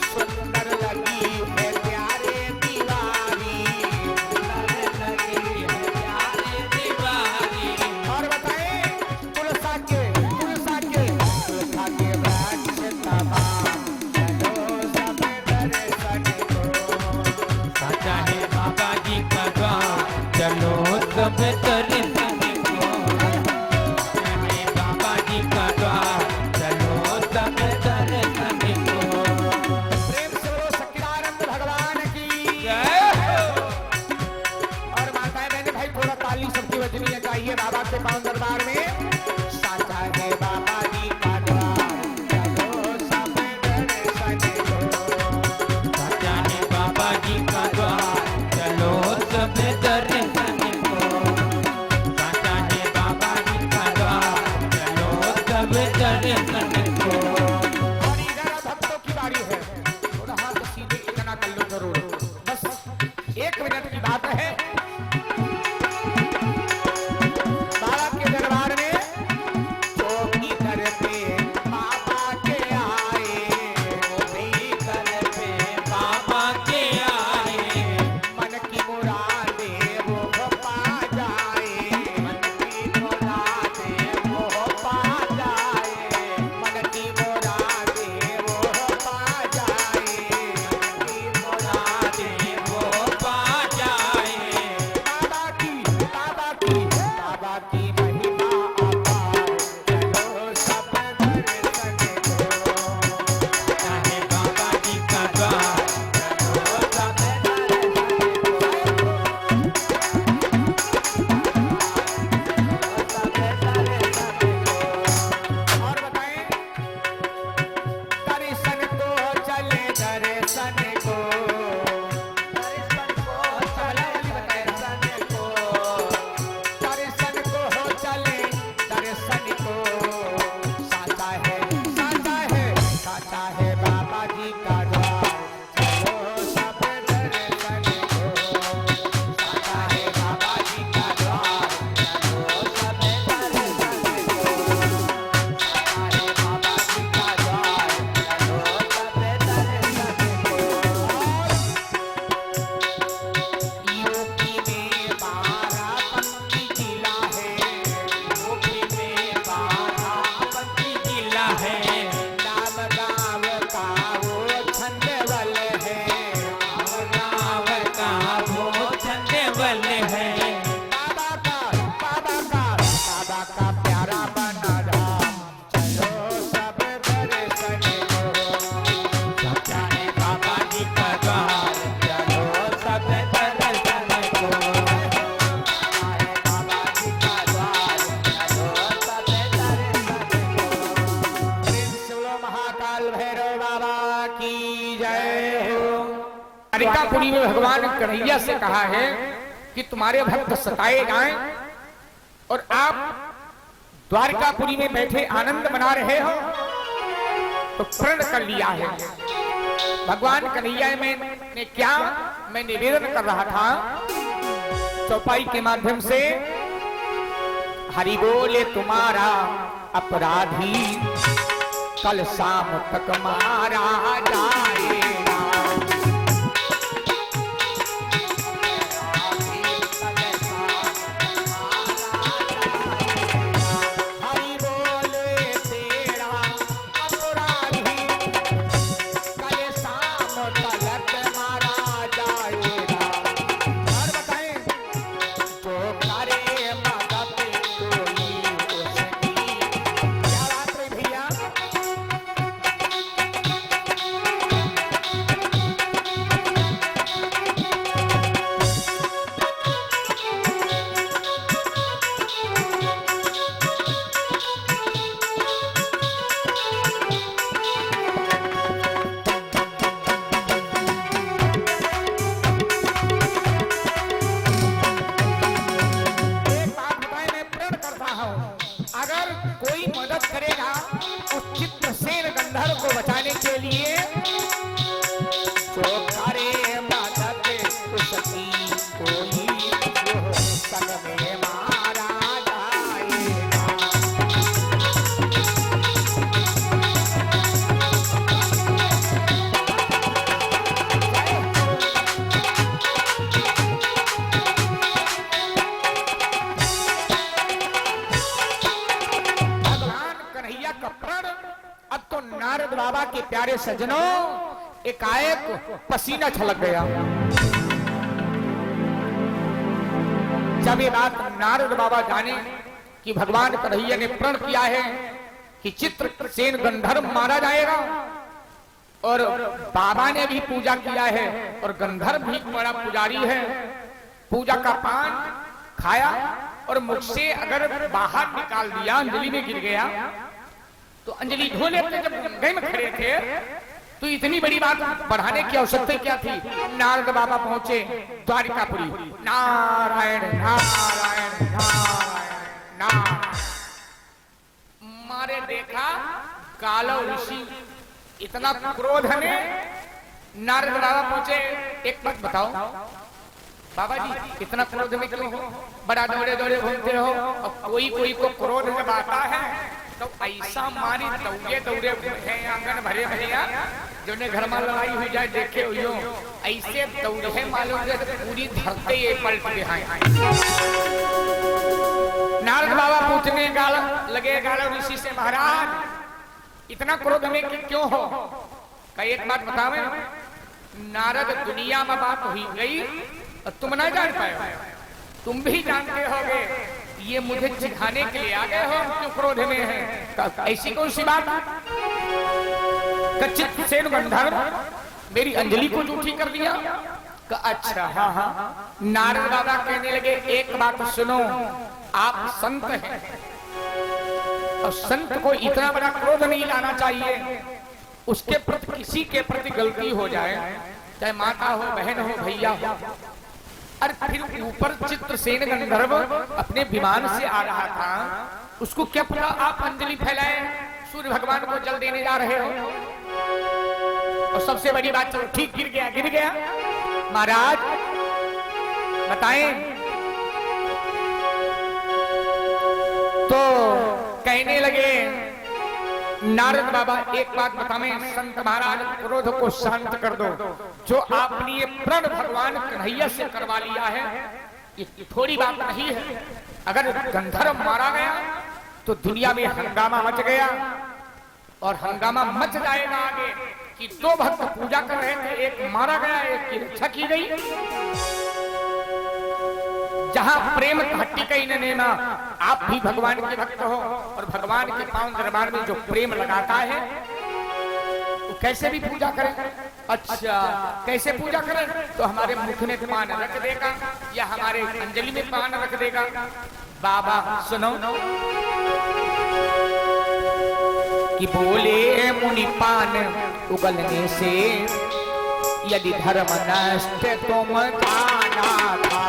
सुंदर लगी है प्यारे दीवारी। लगी है प्यारे दीवारी। और बताएं तुलसा के वृक्ष तमाम, चलो सब दर्शन को, चाहे बाबा जी का द्वार चलो सब दर्शन को, चाहे बाबा जी का द्वार चलो सब दर्शन को। प्रेम से बोलो सच्चिदानंद भगवान की जय हो। और माताएं बहने भाई थोड़ा ताली सबकी बजनी है चाहिए बाबा के पावन दरबार में। साचा है बाबा जी का द्वार, चलो सब दर्शन को, चाहे बाबा जी का द्वार चलो सब दर्शन को, चाहे बाबा जी का द्वार चलो सब दर्शन को। और इधर भक्तों की बारी है, थोड़ा हाथ सीधे इतना कर लो जरूर, बस 1 मिनट की बात है। बाबा के दरबार में चौकी दर पे बाबा के आए, चौकी दर पे बाबा के आए, मन की मुरादें वो पा जाए, मन की मुरादें वो पा जाए, मन की मुरादें वो पा जाए, की मुरादें वो पा जाए। बाबा की महिमा अपार, चलो सब दर्शन को, चाहे बाबा जी का द्वार चलो सब और बताएं दर्शन को चले दर्शन को, दर्शन को हो चले दर्शन को, साचा है बाबा जी का द्वार, चलो सब दर्शन को, साचा है बाबा जी का द्वार, चलो सब दर्शन को, साचा है बाबा जी का द्वार, चलो सब दर्शन को। यूपी में बाराबंकी जिला है, यूपी में बाराबंकी जिला है, नाम गाँव का वो छंदवल है, गाँव का वो छंदवल है, बाबा का प्यारा बना धाम, चलो सब दर्शन को, चाहे बाबा जी का द्वार चलो सब दर्शन को, चाहे बाबा जी का द्वार, चलो सब दर्शन को। प्रेम से बोलो महाकाल भैरव बाबा की जय हो। द्वारिकापुरी में भगवान कन्हैया से कहा है कि तुम्हारे भक्त सताए जाएं और आप द्वारिकापुरी में बैठे आनंद मना रहे हो तो प्रण कर लिया है। भगवान कन्हैया में ने क्या मैं निवेदन कर रहा था चौपाई के माध्यम से, हरि बोले तुम्हारा अपराधी कल शाम तक मारा जाएगा। हरि बोले तेरा अपराधी, कल शाम तक मारा जाएगा। और बताएं, जो करे मदद कोई उसकी, क्या बात है भैया। एक बात बताएं, मैं प्रण करता हूं, अगर कोई मदद करेगा उस चित्रसेन गंधर्व को बचाने के लिए, जो करे मदद उसकी कोई, वो संग में मारा जाएगा। भगवान कन्हैया का प्रण। अब तो नारद बाबा के प्यारे सजनों, एकाएक पसीना छलक गया। जब ये बात नारद बाबा जाने कि भगवान कन्हैया ने प्रण किया है कि चित्रसेन गंधर्व मारा जाएगा, और बाबा ने भी पूजा किया है, और गंधर्व भी बड़ा पुजारी है, पूजा का पान खाया और मुख से अगर बाहर निकाल दिया, अंजलि में गिर गया, तो अंजलि धोले अपने जब गंगे में खड़े थे, तो इतनी बड़ी बात बढ़ाने की आवश्यकता क्या थी। नारद बाबा पहुंचे द्वारिकापुरी, नारायण नारायण नारायण नारायण, मारे देखा कालो ऋषि इतना क्रोध में। नारद बाबा पहुंचे, एक बात बताओ बाबा जी, इतना क्रोध में क्यों हो, बड़ा दौड़े दौड़े घूमते हो, और कोई को क्रोध जब आता है तो ऐसा मारी दौड़े दौड़े घूमे आंगन भरे भैया, जो ने घर में लड़ाई हुई जाए देखे हुई ऐसे दौड़े मालूम है पूरी धरते ये पलट गए। नारद बाबा पूछने लगे गालो ऋषि से, महाराज इतना क्रोध में क्यों हो। कई एक बात बतावे, नारद दुनिया में बात हुई गई और तुम ना जान पाए, तुम भी जानते होगे, ये मुझे सिखाने के लिए आ गए हो, क्यों क्रोध में है। ऐसी कौन सी बात, चित्रसेन गंधर्व मेरी अंजलि को झूठी कर दिया। अच्छा हाँ हाँ। नारद बाबा कहने लगे, एक बात सुनो, आप संत हैं और संत को इतना बड़ा क्रोध नहीं लाना चाहिए। उसके प्रति किसी के प्रति गलती हो जाए, चाहे माता हो, बहन हो, भैया हो, और फिर ऊपर चित्रसेन गंधर्व अपने विमान से आ रहा था, उसको क्या पता आप अंजलि फैलाए, सूर्य भगवान को जल देने जा रहे हो। और सबसे बड़ी बात, चलो ठीक गिर गया। महाराज बताएं, तो कहने लगे नारद बाबा, एक बात बताएं संत महाराज, क्रोध को शांत कर दो। जो आपने ये प्रण भगवान कन्हैया से करवा लिया है, ये थोड़ी बात नहीं है। अगर गंधर्व मारा गया तो दुनिया में हंगामा मच गया, और हंगामा मच जाएगा आगे कि दो भक्त पूजा कर रहे थे, एक मारा गया, एक की रक्षा की गई। जहां प्रेम हट्टी कहीं न नेना, आप भी भगवान के भक्त हो, और भगवान के पावन दरबार में जो प्रेम लगाता है वो कैसे भी पूजा करें। अच्छा, कैसे पूजा करें, तो हमारे मुख में पान रख देगा या हमारे अंजलि में पान रख देगा। बाबा सुनो कि बोले मुनि, पान उगलने से यदि धर्म नष्ट तुम जाना था।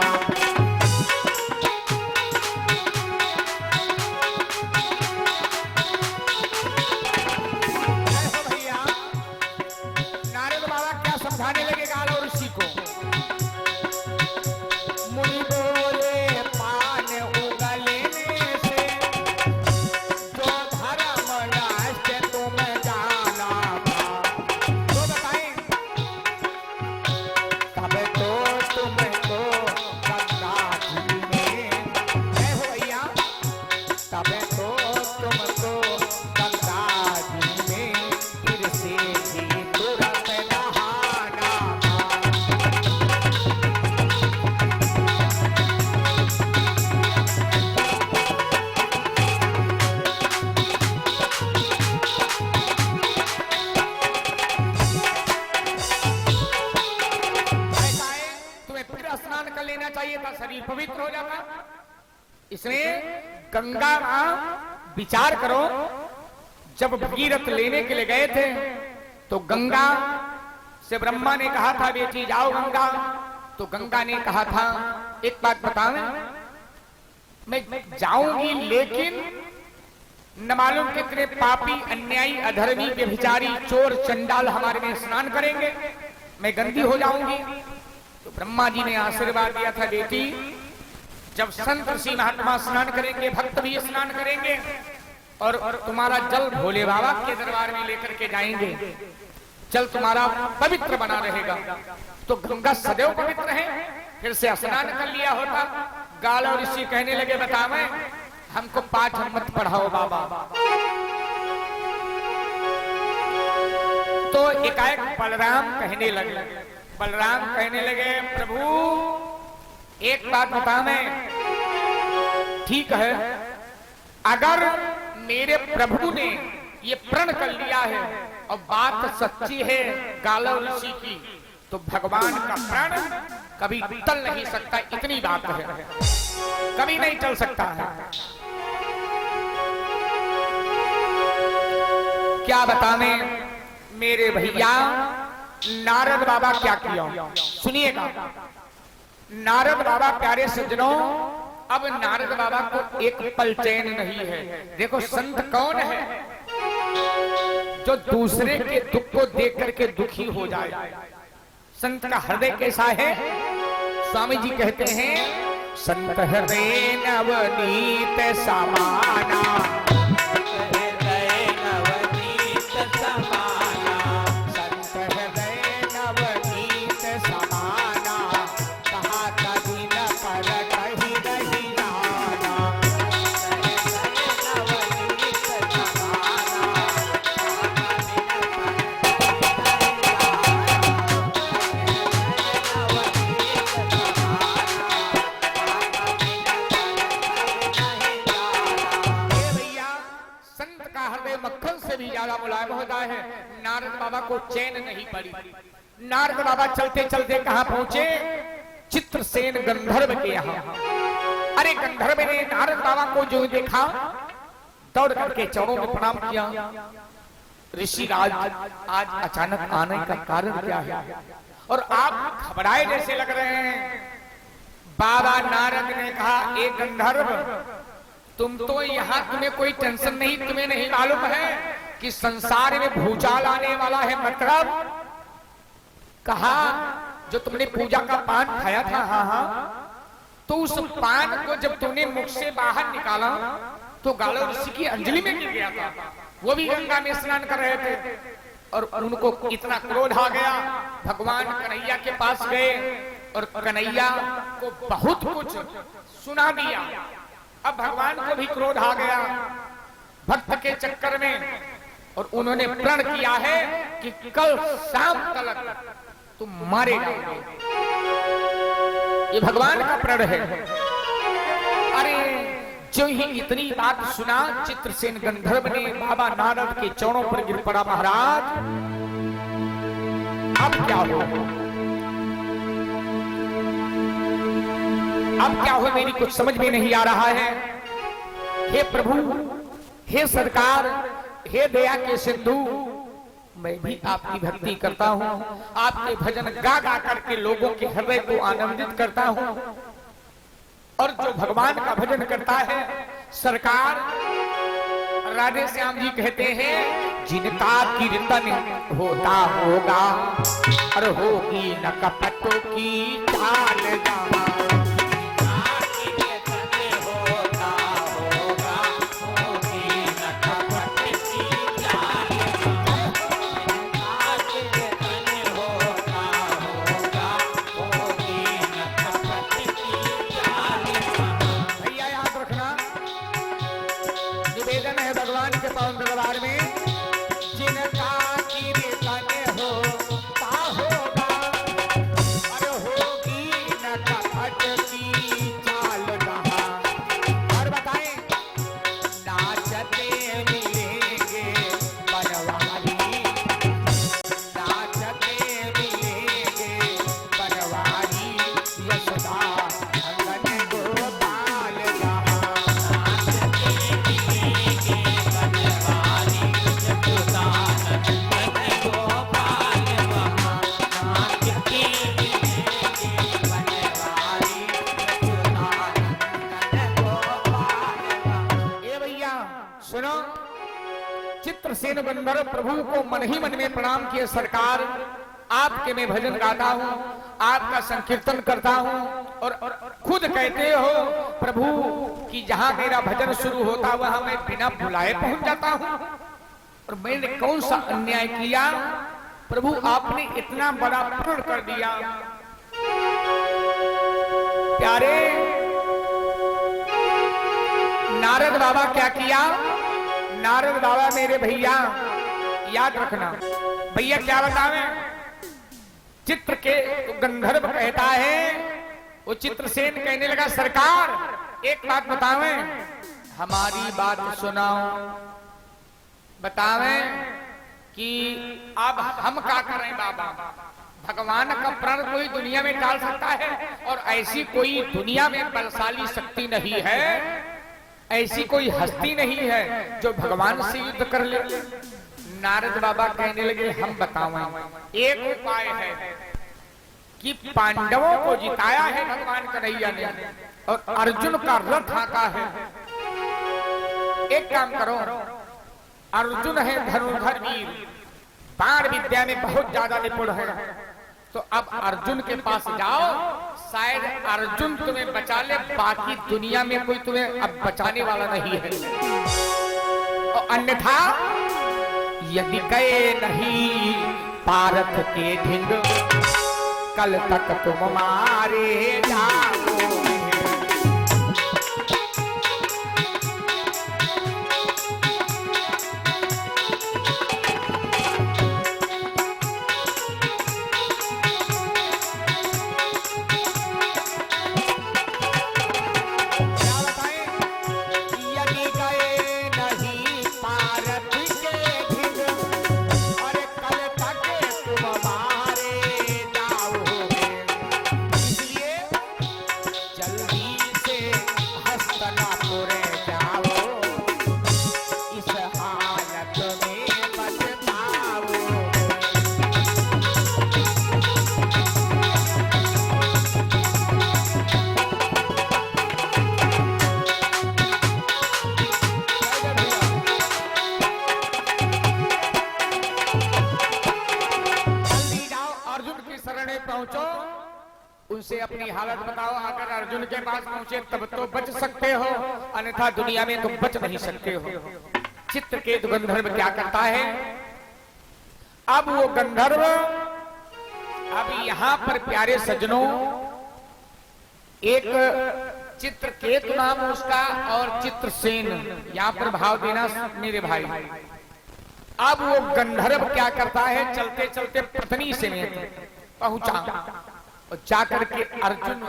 भैया नारद बाबा क्या समझाने लगे गालो ऋषि को। मुनि बोले, पान उगलने से जो धर्म नष्ट तुम था, शरीर पवित्र हो जाता। इसलिए गंगा मां, विचार करो, जब भगीरथ लेने के लिए गए थे तो गंगा से ब्रह्मा ने कहा था बेटी जाओ गंगा, तो गंगा ने कहा था एक बात बताओ, मैं जाऊंगी लेकिन न मालूम कितने पापी, अन्यायी, अधर्मी, व्यभिचारी, चोर, चंडाल हमारे में स्नान करेंगे, मैं गंदी हो जाऊंगी। तो ब्रह्मा जी ने आशीर्वाद दिया था बेटी जब संत ऋषि महात्मा स्नान करेंगे, भक्त भी स्नान करेंगे और तुम्हारा जल भोले बाबा के दरबार में लेकर के जाएंगे, जल तुम्हारा पवित्र बना रहेगा। तो गंगा सदैव पवित्र है, फिर से स्नान कर लिया होता। गाल और ऋषि कहने लगे बतावे हमको पाठ मत पढ़ाओ बाबा। तो एकाएक बलराम कहने लगे प्रभु एक बात बतावे, ठीक है अगर मेरे प्रभु ने ये प्रण कर लिया है और बात सच्ची है गालव ऋषि की, तो भगवान का प्रण कभी टल नहीं सकता, इतनी बात है, कभी नहीं टल सकता है। क्या बताने मेरे भैया, नारद बाबा क्या किया सुनिएगा। नारद बाबा प्यारे सज्जनों, अब नारद बाबा को एक पल चैन नहीं है। देखो संत कौन है जो दूसरे के दुख को देख करके दुखी हो जाए। संत का हृदय कैसा है, स्वामी जी कहते हैं संत हृदय नवनीत समाना, नारद बाबा को चैन नहीं पड़ी। नारद बाबा चलते चलते कहां पहुंचे, चित्रसेन गंधर्व के यहाँ। अरे गंधर्व ने नारद बाबा को जो देखा दौड़ करके चरणों में प्रणाम किया। ऋषिराज आज अचानक आने का कारण क्या है और आप घबराए जैसे लग रहे हैं। बाबा नारद ने कहा एक गंधर्व तुम तो यहाँ, तुम्हें कोई टेंशन नहीं, तुम्हें नहीं मालूम है कि संसार में भूचाल आने वाला है। मतलब कहा जो तुमने पूजा का पान खाया था, हाँ, तो उस पान को जब तुमने मुख से बाहर निकाला तो गालव ऋषि की अंजलि में गिर गया था। वो भी गंगा में स्नान कर रहे थे और उनको इतना क्रोध आ गया, भगवान कन्हैया के पास गए और कन्हैया को बहुत कुछ सुना दिया। अब भगवान को भी क्रोध आ गया भक्त के चक्कर में और उन्होंने प्रण किया है कि कल शाम तक तुम मारे जाओगे। ये भगवान का प्रण है। अरे जो ही इतनी बात सुना, चित्रसेन गंधर्व ने बाबा नारद के चरणों पर गिर पड़ा। महाराज अब क्या हो, अब क्या हो, मेरी कुछ समझ में नहीं आ रहा है। हे प्रभु, हे सरकार, हे दया के सिंधु, मैं भी आपकी भक्ति करता हूँ, आपके भजन गा गा करके लोगों के हृदय को आनंदित करता हूँ। और जो भगवान का भजन करता है सरकार, राधे श्याम जी कहते हैं जिनका कीर्तन होता होगा और होगी न कपटों की चाल जावा। सुनकर प्रभु को मन ही मन में प्रणाम किए, सरकार आपके मैं भजन गाता हूँ, आपका संकीर्तन करता हूँ, और खुद कहते हो प्रभु कि जहाँ मेरा भजन शुरू होता वहां मैं बिना बुलाए पहुंच जाता हूँ, और मैंने कौन सा अन्याय किया प्रभु, आपने इतना बड़ा पूर्ण कर दिया। प्यारे नारद बाबा क्या किया, नारद बाबा मेरे भैया याद रखना, भैया क्या बतावे, चित्र के तो गंधर्व कहता है, वो चित्रसेन कहने लगा सरकार एक बात बतावे, हमारी बात सुनाओ, बतावे कि अब हम क्या करें बाबा, भगवान का प्राण कोई दुनिया में डाल सकता है, और ऐसी कोई दुनिया में बलशाली शक्ति नहीं है, ऐसी कोई हस्ती नहीं है जो भगवान से युद्ध कर ले। नारद बाबा कहने लगे हम बतावें, एक उपाय है कि पांडवों को जिताया है भगवान कन्हैया ने, और अर्जुन का रथ आता है, एक काम करो, अर्जुन है धनुर्धर वीर, बाण विद्या में बहुत ज्यादा निपुण है, तो अब अर्जुन के पास जाओ, शायद अर्जुन तुम्हें बचा ले, बाकी दुनिया में कोई तुम्हें अब बचाने वाला नहीं है, और अन्यथा यदि गए नहीं पारथ के ढिंग, कल तक तुम मारे जाओगे। उनसे अपनी हालत बताओ, अगर अर्जुन के पास पहुंचे तब तो बच सकते हो, अन्यथा दुनिया में तुम बच नहीं सकते हो। चित्रकेतु गंधर्व क्या करता है, अब वो गंधर्व, अब यहाँ पर प्यारे सज्जनों एक चित्रकेतु नाम उसका और चित्रसेन, यहाँ पर भाव देना मेरे भाई। अब वो गंधर्व क्या करता है, चलते चलते पत्नी समेत पहुंचा और जाकर के अर्जुन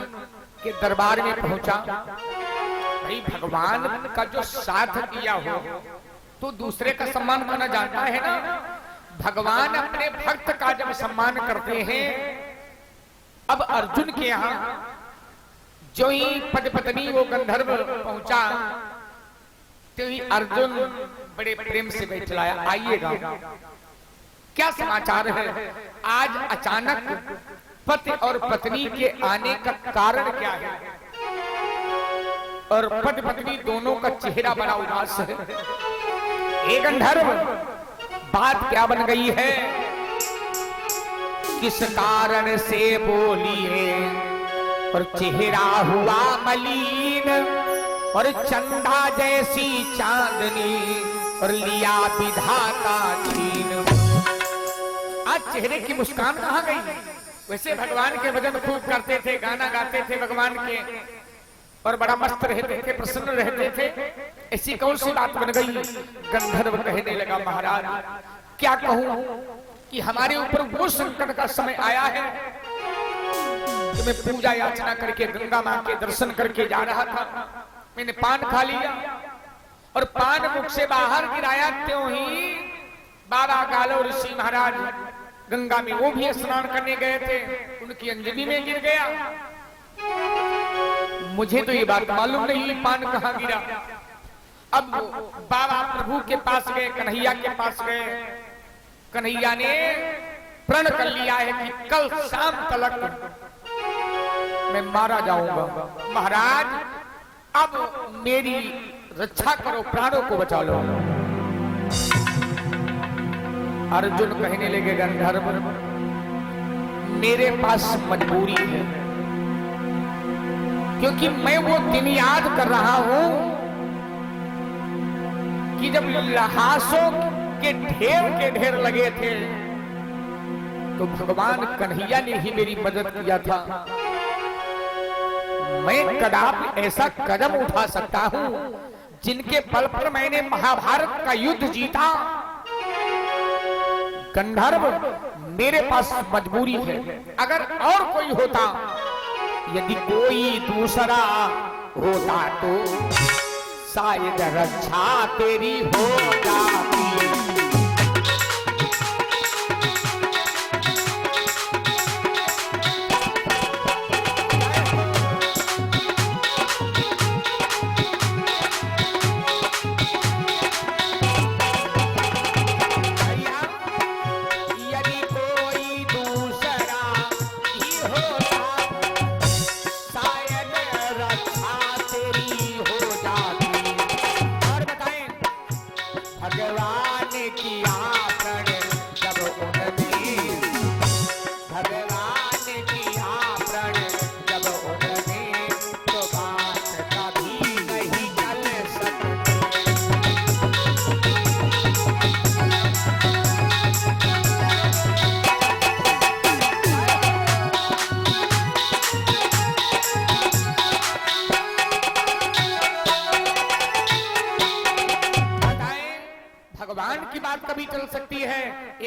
के दरबार में पहुंचा। भाई भगवान का जो साथ किया हो तो दूसरे का सम्मान करना जानता है ना। भगवान अपने भक्त का जब सम्मान करते हैं, अब अर्जुन के यहाँ जो ही पति वो गंधर्व पहुंचा तो ही अर्जुन बड़े प्रेम से बैठलाया, आइएगा क्या समाचार है। आज अचानक पति और पत्नी के आने का कारण क्या है, और पति पत्नी दोनों का चेहरा बड़ा उदास है। ये गंधर्व बात क्या बन गई है, किस कारण से बोली है, और चेहरा हुआ मलिन और चंदा जैसी चांदनी और लिया विधाता छीन। आज चेहरे की मुस्कान कहाँ गई। वैसे भगवान के भजन खूब करते थे, गाना गाते थे भगवान के, और बड़ा मस्त रहते थे, प्रसन्न रहते थे। ऐसी कौन सी बात बन गई। गंधर्व कहने लगा, महाराज क्या कहूं कि हमारे ऊपर वो संकट का समय आया है कि मैं पूजा याचना करके गंगा मां के दर्शन करके जा रहा था, मैंने पान खा लिया और पान मुख से बाहर गिराया, त्यों ही बाबा गालो ऋषि महाराज गंगा में वो भी स्नान करने गए थे, उनकी अंजलि में गिर गया। मुझे तो ये बात मालूम नहीं पान कहाँ गिरा। अब बाबा प्रभु के पास गए, कन्हैया के पास गए। कन्हैया ने प्रण कर लिया है कि कल शाम तक मैं मारा जाऊंगा। महाराज अब मेरी रक्षा करो, प्राणों को बचा लो। अर्जुन कहने लगे गंधर्व मेरे पास मजबूरी है, क्योंकि मैं वो दिन याद कर रहा हूं कि जब लहासों के ढेर लगे थे तो भगवान कन्हैया ने ही मेरी मदद किया था। मैं कदापि ऐसा कदम उठा सकता हूं जिनके बल पर मैंने महाभारत का युद्ध जीता। गंधर्व मेरे पास मजबूरी है, अगर और कोई होता, यदि कोई दूसरा होता तो शायद रक्षा तेरी हो जाती।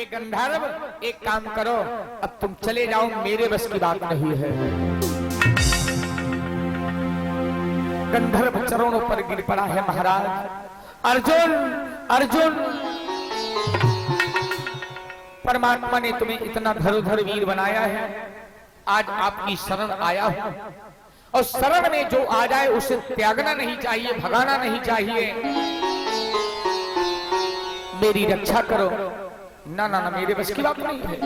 गंधर्व एक काम करो, अब तुम चले जाओ, मेरे बस की बात नहीं है। गंधर्व चरणों पर गिर पड़ा है। महाराज अर्जुन, अर्जुन, परमात्मा ने तुम्हें इतना धरोधर वीर बनाया है, आज आपकी शरण आया हूं, और शरण में जो आ जाए उसे त्यागना नहीं चाहिए, भगाना नहीं चाहिए। मेरी रक्षा करो। ना ना ना, मेरे बस की बात नहीं है।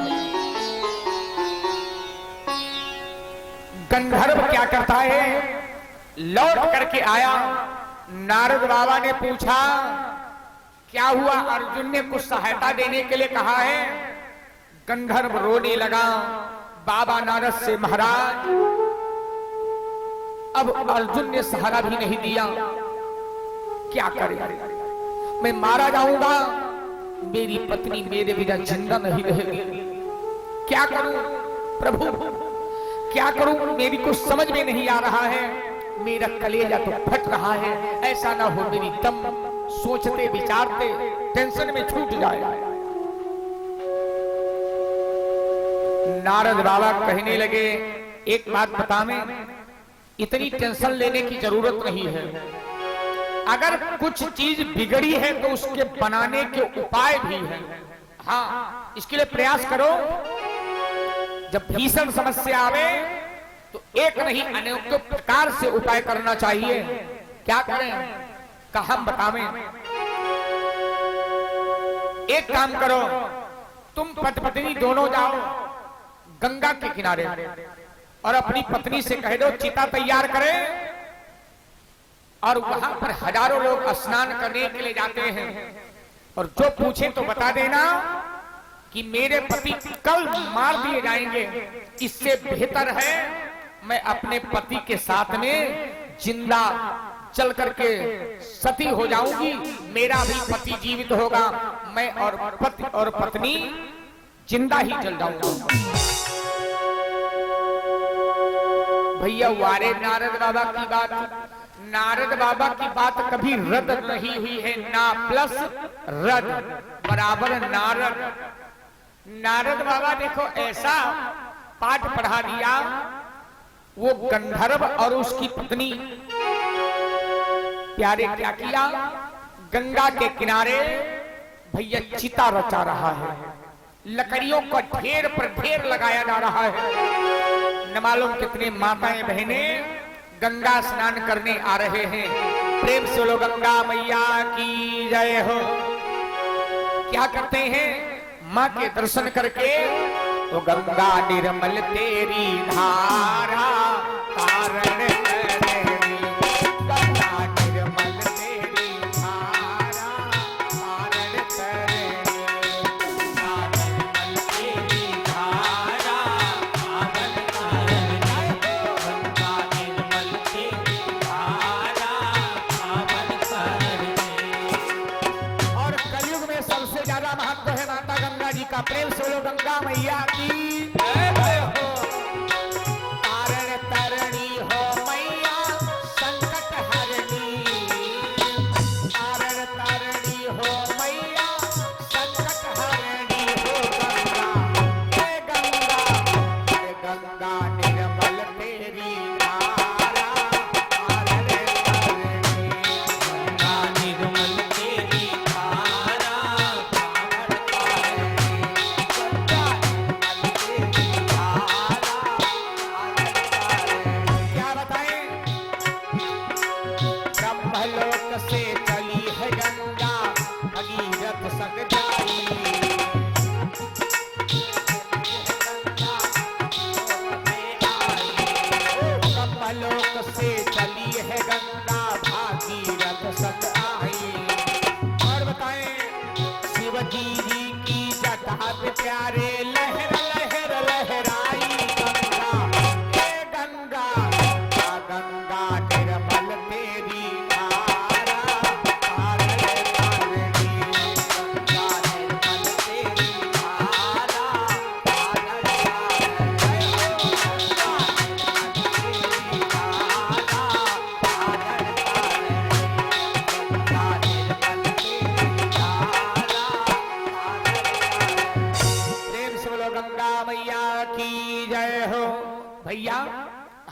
गंधर्व क्या करता है, लौट करके आया। नारद बाबा ने पूछा क्या हुआ, अर्जुन ने कुछ सहायता देने के लिए कहा है। गंधर्व रोने लगा। बाबा नारद से महाराज अब अर्जुन ने सहारा भी नहीं दिया, क्या करे, मैं मारा जाऊंगा, मेरी पत्नी मेरे बिना जिंदा नहीं रहेगी, क्या करूं प्रभु, क्या करूं, मेरी कुछ समझ में नहीं आ रहा है, मेरा कलेजा तो फट रहा है, ऐसा ना हो मेरी दम सोचते विचारते टेंशन में छूट जाए। नारद बाबा कहने लगे एक बात बतावें, इतनी टेंशन लेने की जरूरत नहीं है, अगर कुछ चीज बिगड़ी है तो उसके बनाने के उपाय भी हैं। हाँ, इसके लिए प्रयास करो। जब भीषण समस्या आवे तो एक नहीं अनेक प्रकार से उपाय करना चाहिए। क्या करें, का हम बतावें। एक काम करो, तुम पति पत्नी दोनों जाओ गंगा के किनारे और अपनी पत्नी से कह दो चिता तैयार करें, और वहां पर हजारों लोग स्नान करने के लिए जाते हैं, और जो पूछे तो बता देना कि मेरे पति कल मार दिए जाएंगे, इससे बेहतर है मैं अपने पति के साथ में जिंदा चल करके सती हो जाऊंगी, मेरा भी पति जीवित होगा, मैं और पति और पत्नी जिंदा ही जल जाऊंगा। भैया वारे नारद बाबा की बात, नारद बाबा की बात कभी रद्द नहीं हुई है, ना प्लस रद्द बराबर नारद। नारद बाबा देखो ऐसा पाठ पढ़ा दिया, वो गंधर्व और उसकी पत्नी प्यारे क्या किया, गंगा के किनारे भैया चिता रचा रहा है, लकड़ियों का ढेर पर ढेर लगाया जा रहा है। न मालूम कितने माताएं बहनें गंगा स्नान करने आ रहे हैं। प्रेम से लो गंगा मैया की जय हो। क्या करते हैं, माँ के दर्शन करके तो गंगा निर्मल तेरी धारा कारण करेगी, गंगा निर्मल तेरी धारा कारण करेगी, की जय हो। तारण तरणी हो मैया संकट हरणी, तारण तरणी हो मैया संकट हरणी हो। गंगा हे गंगा निर्मल तेरी धारा, तारण तरणी गंगा निर्मल तेरी धारा, क्या बताएं? ब्रह्मलोक से चली है गंगा, भगीरथ संग जाई। ब्रह्मलोक से चली है गंगा, भागीरथ संग आई। और बताएं, शिव जी की जटा पे प्यारे लहर लहर लहराई। गंगा हे गंगा गंगा निर्मल तेरी धारा, तारण तारणी गंगा निर्मल तेरी धारा, तारण तारणी गंगा निर्मल तेरी धारा, तारण तारणी गंगा निर्मल तेरी धारा, प्रेम से बोलो गंगा मैया की जय हो। भैया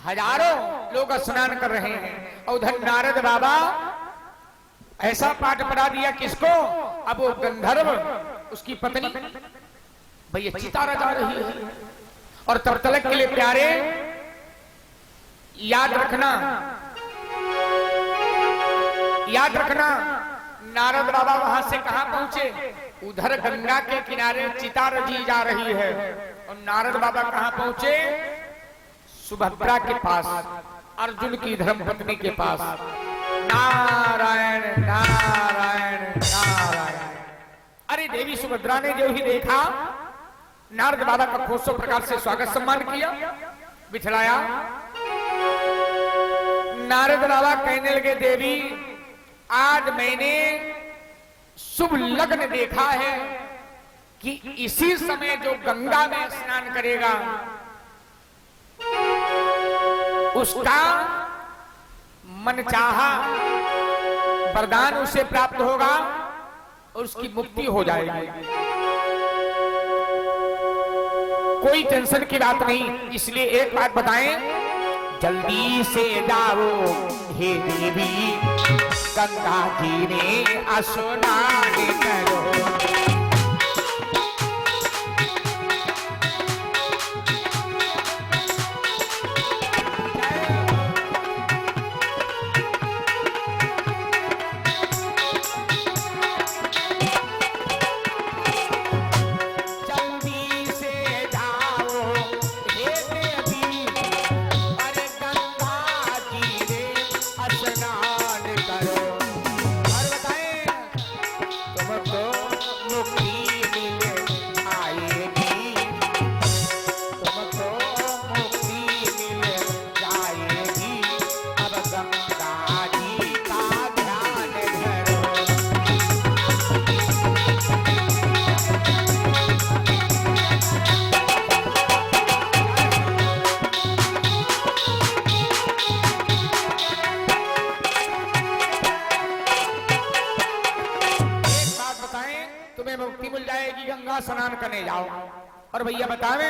हजारों लोग स्नान कर रहे हैं और उधर नारद बाबा ऐसा पाठ पढ़ा दिया किसको, अब वो गंधर्व उसकी पत्नी भैया चितारा जा रही है। और तब तलक के लिए प्यारे याद रखना नारद बाबा वहां से कहां पहुंचे, उधर गंगा के किनारे चिता रची जा रही है। और नारद बाबा कहां पहुंचे, सुभद्रा के पास, अर्जुन की धर्मपत्नी के पास। नारायण नारायण नारायण। अरे देवी सुभद्रा ने जो ही देखा, नारद बाबा का खूब सो प्रकार से स्वागत सम्मान किया, बिठलाया। नारद बाबा कहने लगे, देवी आज मैंने शुभ लग्न देखा है कि इसी समय जो गंगा में स्नान करेगा उसका मनचाहा वरदान उसे प्राप्त होगा और उसकी मुक्ति हो जाएगी। कोई टेंशन की बात नहीं। इसलिए एक बात बताएं, जल्दी से जाओ हे देवी, गंगा जी में स्नान करो। स्नान करने जाओ। और भैया बतावे,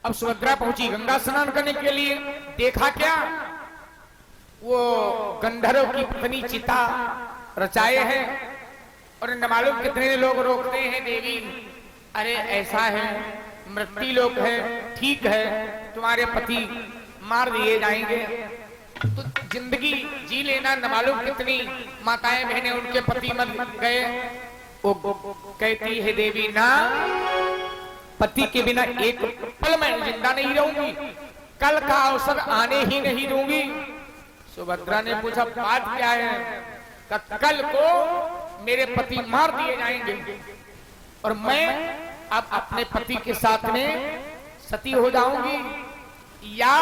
अब सुभद्रा पहुंची गंगा स्नान करने के लिए। देखा क्या, वो गंधर्व की पत्नी चिता रचाए हैं और न मालूम कितने लोग रोकते हैं, देवी अरे ऐसा है, मृत्यु लोक है, ठीक है, तुम्हारे पति मार दिए जाएंगे तो जिंदगी जी लेना। न मालूम कितनी माताएं बहनें उनके पति मर गए। वो कहती है, देवी ना, पति के बिना एक पल में जिंदा नहीं रहूंगी, कल का अवसर आने ही नहीं दूंगी। सुभद्रा ने पूछा, बात क्या है? कल को मेरे पति मार दिए जाएंगे और मैं अब अपने पति के साथ में सती हो जाऊंगी या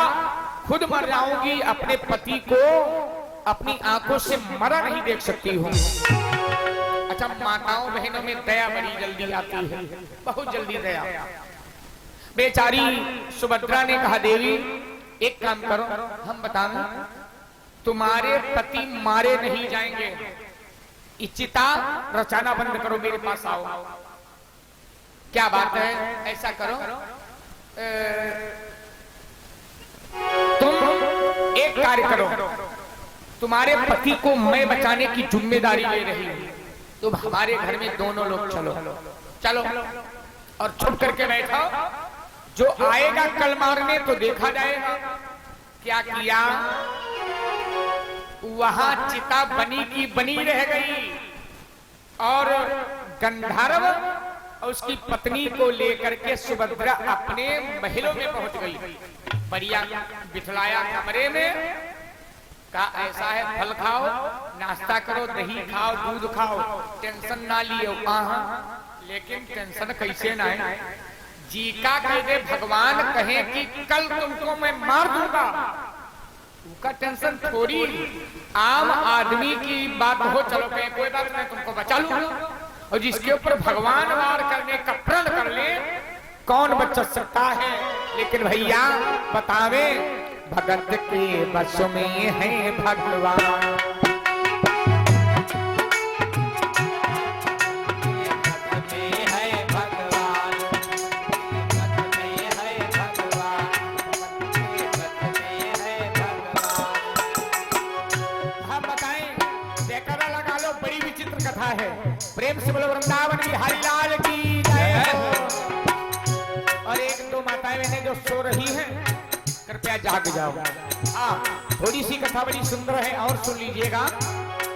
खुद मर जाऊंगी। अपने पति को अपनी आंखों से मरा नहीं देख सकती हूँ। अच्छा, माताओं बहनों में दया बड़ी जल्दी आती है, बहुत जल्दी दया। बेचारी सुभद्रा ने कहा देवी एक काम करो, हम बताना तुम्हारे पति मारे नहीं जाएंगे, चिता रचाना बंद करो, मेरे पास आओ। क्या बात है, ऐसा करो तुम एक कार्य करो, तुम्हारे पति को मैं बचाने की जिम्मेदारी ले रही हूं, तुम हमारे घर में दोनों लोग चलो चलो और छुप करके बैठो, जो आएगा कल मारने तो देखा जाएगा। क्या किया, वहां चिता बनी की बनी रह गई और गंधर्व और उसकी पत्नी को लेकर के सुभद्रा अपने महलों में पहुंच गई। बढ़िया बिठलाया कमरे में, कहा ऐसा है फल खाओ, नाश्ता करो, दही खाओ, दूध खाओ, टेंशन ना लियो। लेकिन टेंशन कैसे ना है, जी का कह दे भगवान कहे कि कल तुमको मैं मार दूंगा, उनका टेंशन थोड़ी, आम आदमी की बात हो, चलो कहे कोई बात नहीं तुमको बचा लूंगा, और जिसके ऊपर भगवान वार करने का प्रण कर ले कौन बच सकता है। लेकिन भैया बतावे भगत के बस में है भगवान, प्रेम से बोलो वृंदावन बिहारी लाल की जय। और एक दो माताएं बहनें जो सो रही हैं कृपया जाग जाओ। थोड़ी सी कथा बड़ी सुंदर है और सुन लीजिएगा।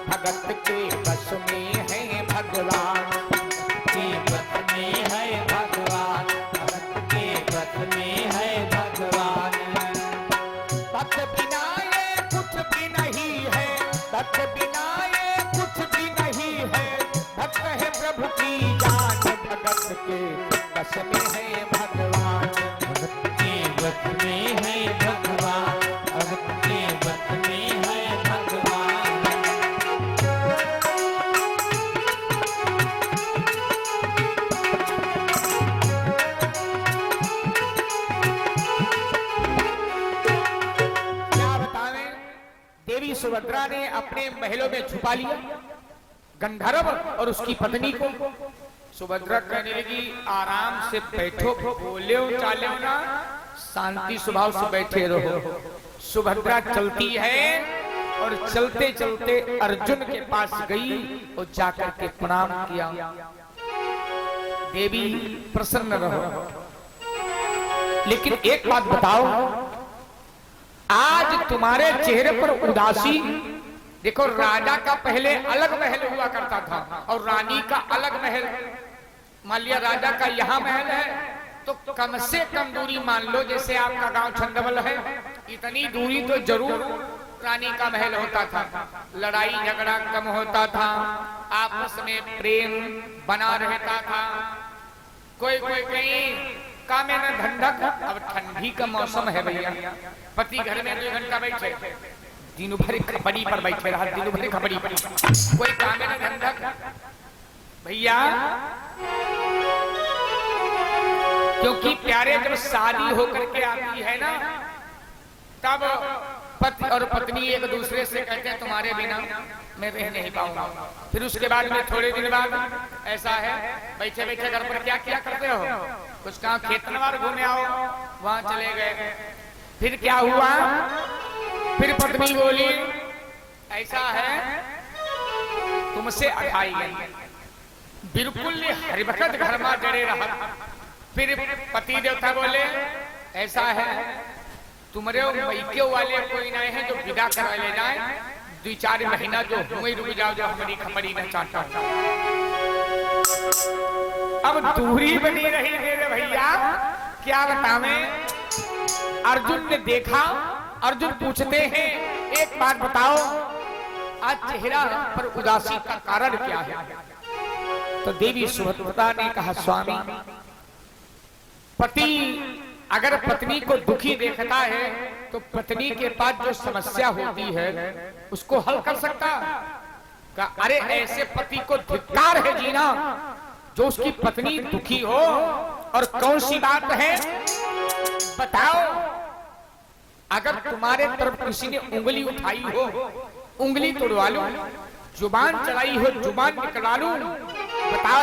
भगत के बस में है भगवान, के बस में है भगवान, भगत के बस में है भगवान, भक्त बिना ये कुछ भी नहीं है, भक्त बिना ये कुछ भी नहीं है, भक्त है प्रभु की जान, भगत के बस में है भगवान, भगत के बस में है भगवान, भगत के बस में है भगवान। क्या बतावें, देवी सुभद्रा ने अपने महलों में छुपा लिया गंधर्व और उसकी पत्नी को। सुभद्रा कहने लगी आराम से बैठो, बोले चाले ना, शांति स्वभाव से बैठे रहो। सुभद्रा चलती है और चलते चलते अर्जुन के पास गई और जाकर के प्रणाम किया। देवी प्रसन्न रहो, लेकिन एक बात बताओ, आज तुम्हारे चेहरे पर उदासी। देखो राजा का पहले अलग महल हुआ करता था और रानी का अलग महल। मान लिया राजा का यहाँ महल है तो कम से कम दूरी मान लो, जैसे आपका गांव छंदवल है, इतनी दूरी तो जरूर रानी का महल होता था। लड़ाई झगड़ा कम होता था, आपस में प्रेम बना रहता था। कोई कोई कहीं काम में न ठंडक, अब ठंडी का मौसम है भैया, पति घर में 2 घंटा बैठे, दिनों भर खपड़ी पर बैठे रहा, दिनों भर खपड़ी पर, कोई काम में न ठंडक भैया। क्योंकि प्यारे जब शादी होकर के आती है ना, तब पति और पत्नी एक दूसरे से कहते हैं तुम्हारे बिना मैं रह नहीं पाऊंगा। फिर उसके बाद में थोड़े दिन बाद ऐसा है, बैठे बैठे घर पर क्या क्या करते हो, कुछ कहा खेतनवार घूमने आओ, वहां चले गए। फिर क्या हुआ, फिर पत्नी बोली ऐसा है तुमसे अठाई गई, बिल्कुल हर वक्त घर में जड़े रहा। फिर पति देवता बोले ऐसा है तुम्हारे मैके वाले कोई नहीं है जो विदा करा ले जाए, 2-4 महीना जो हुए रुक जाओ, जो हमारी खमरी न चाहता। अब दूरी बनी रही मेरे भैया, क्या बतावें। अर्जुन ने देखा, अर्जुन पूछते हैं एक बात बताओ, आज चेहरा पर उदासी का कारण क्या है। तो देवी सुभद्रा ने कहा स्वामी, पति अगर पत्नी को दुखी देखता है तो पत्नी के पास जो समस्या होती है उसको हल कर सकता। अरे ऐसे पति को धिक्कार है जीना जो उसकी पत्नी दुखी हो। और कौन सी बात है, बताओ, अगर तुम्हारे तरफ किसी ने उंगली उठाई हो, उंगली तोड़वा लो, जुबान चलाई हो, जुबान निकला लूं। बताओ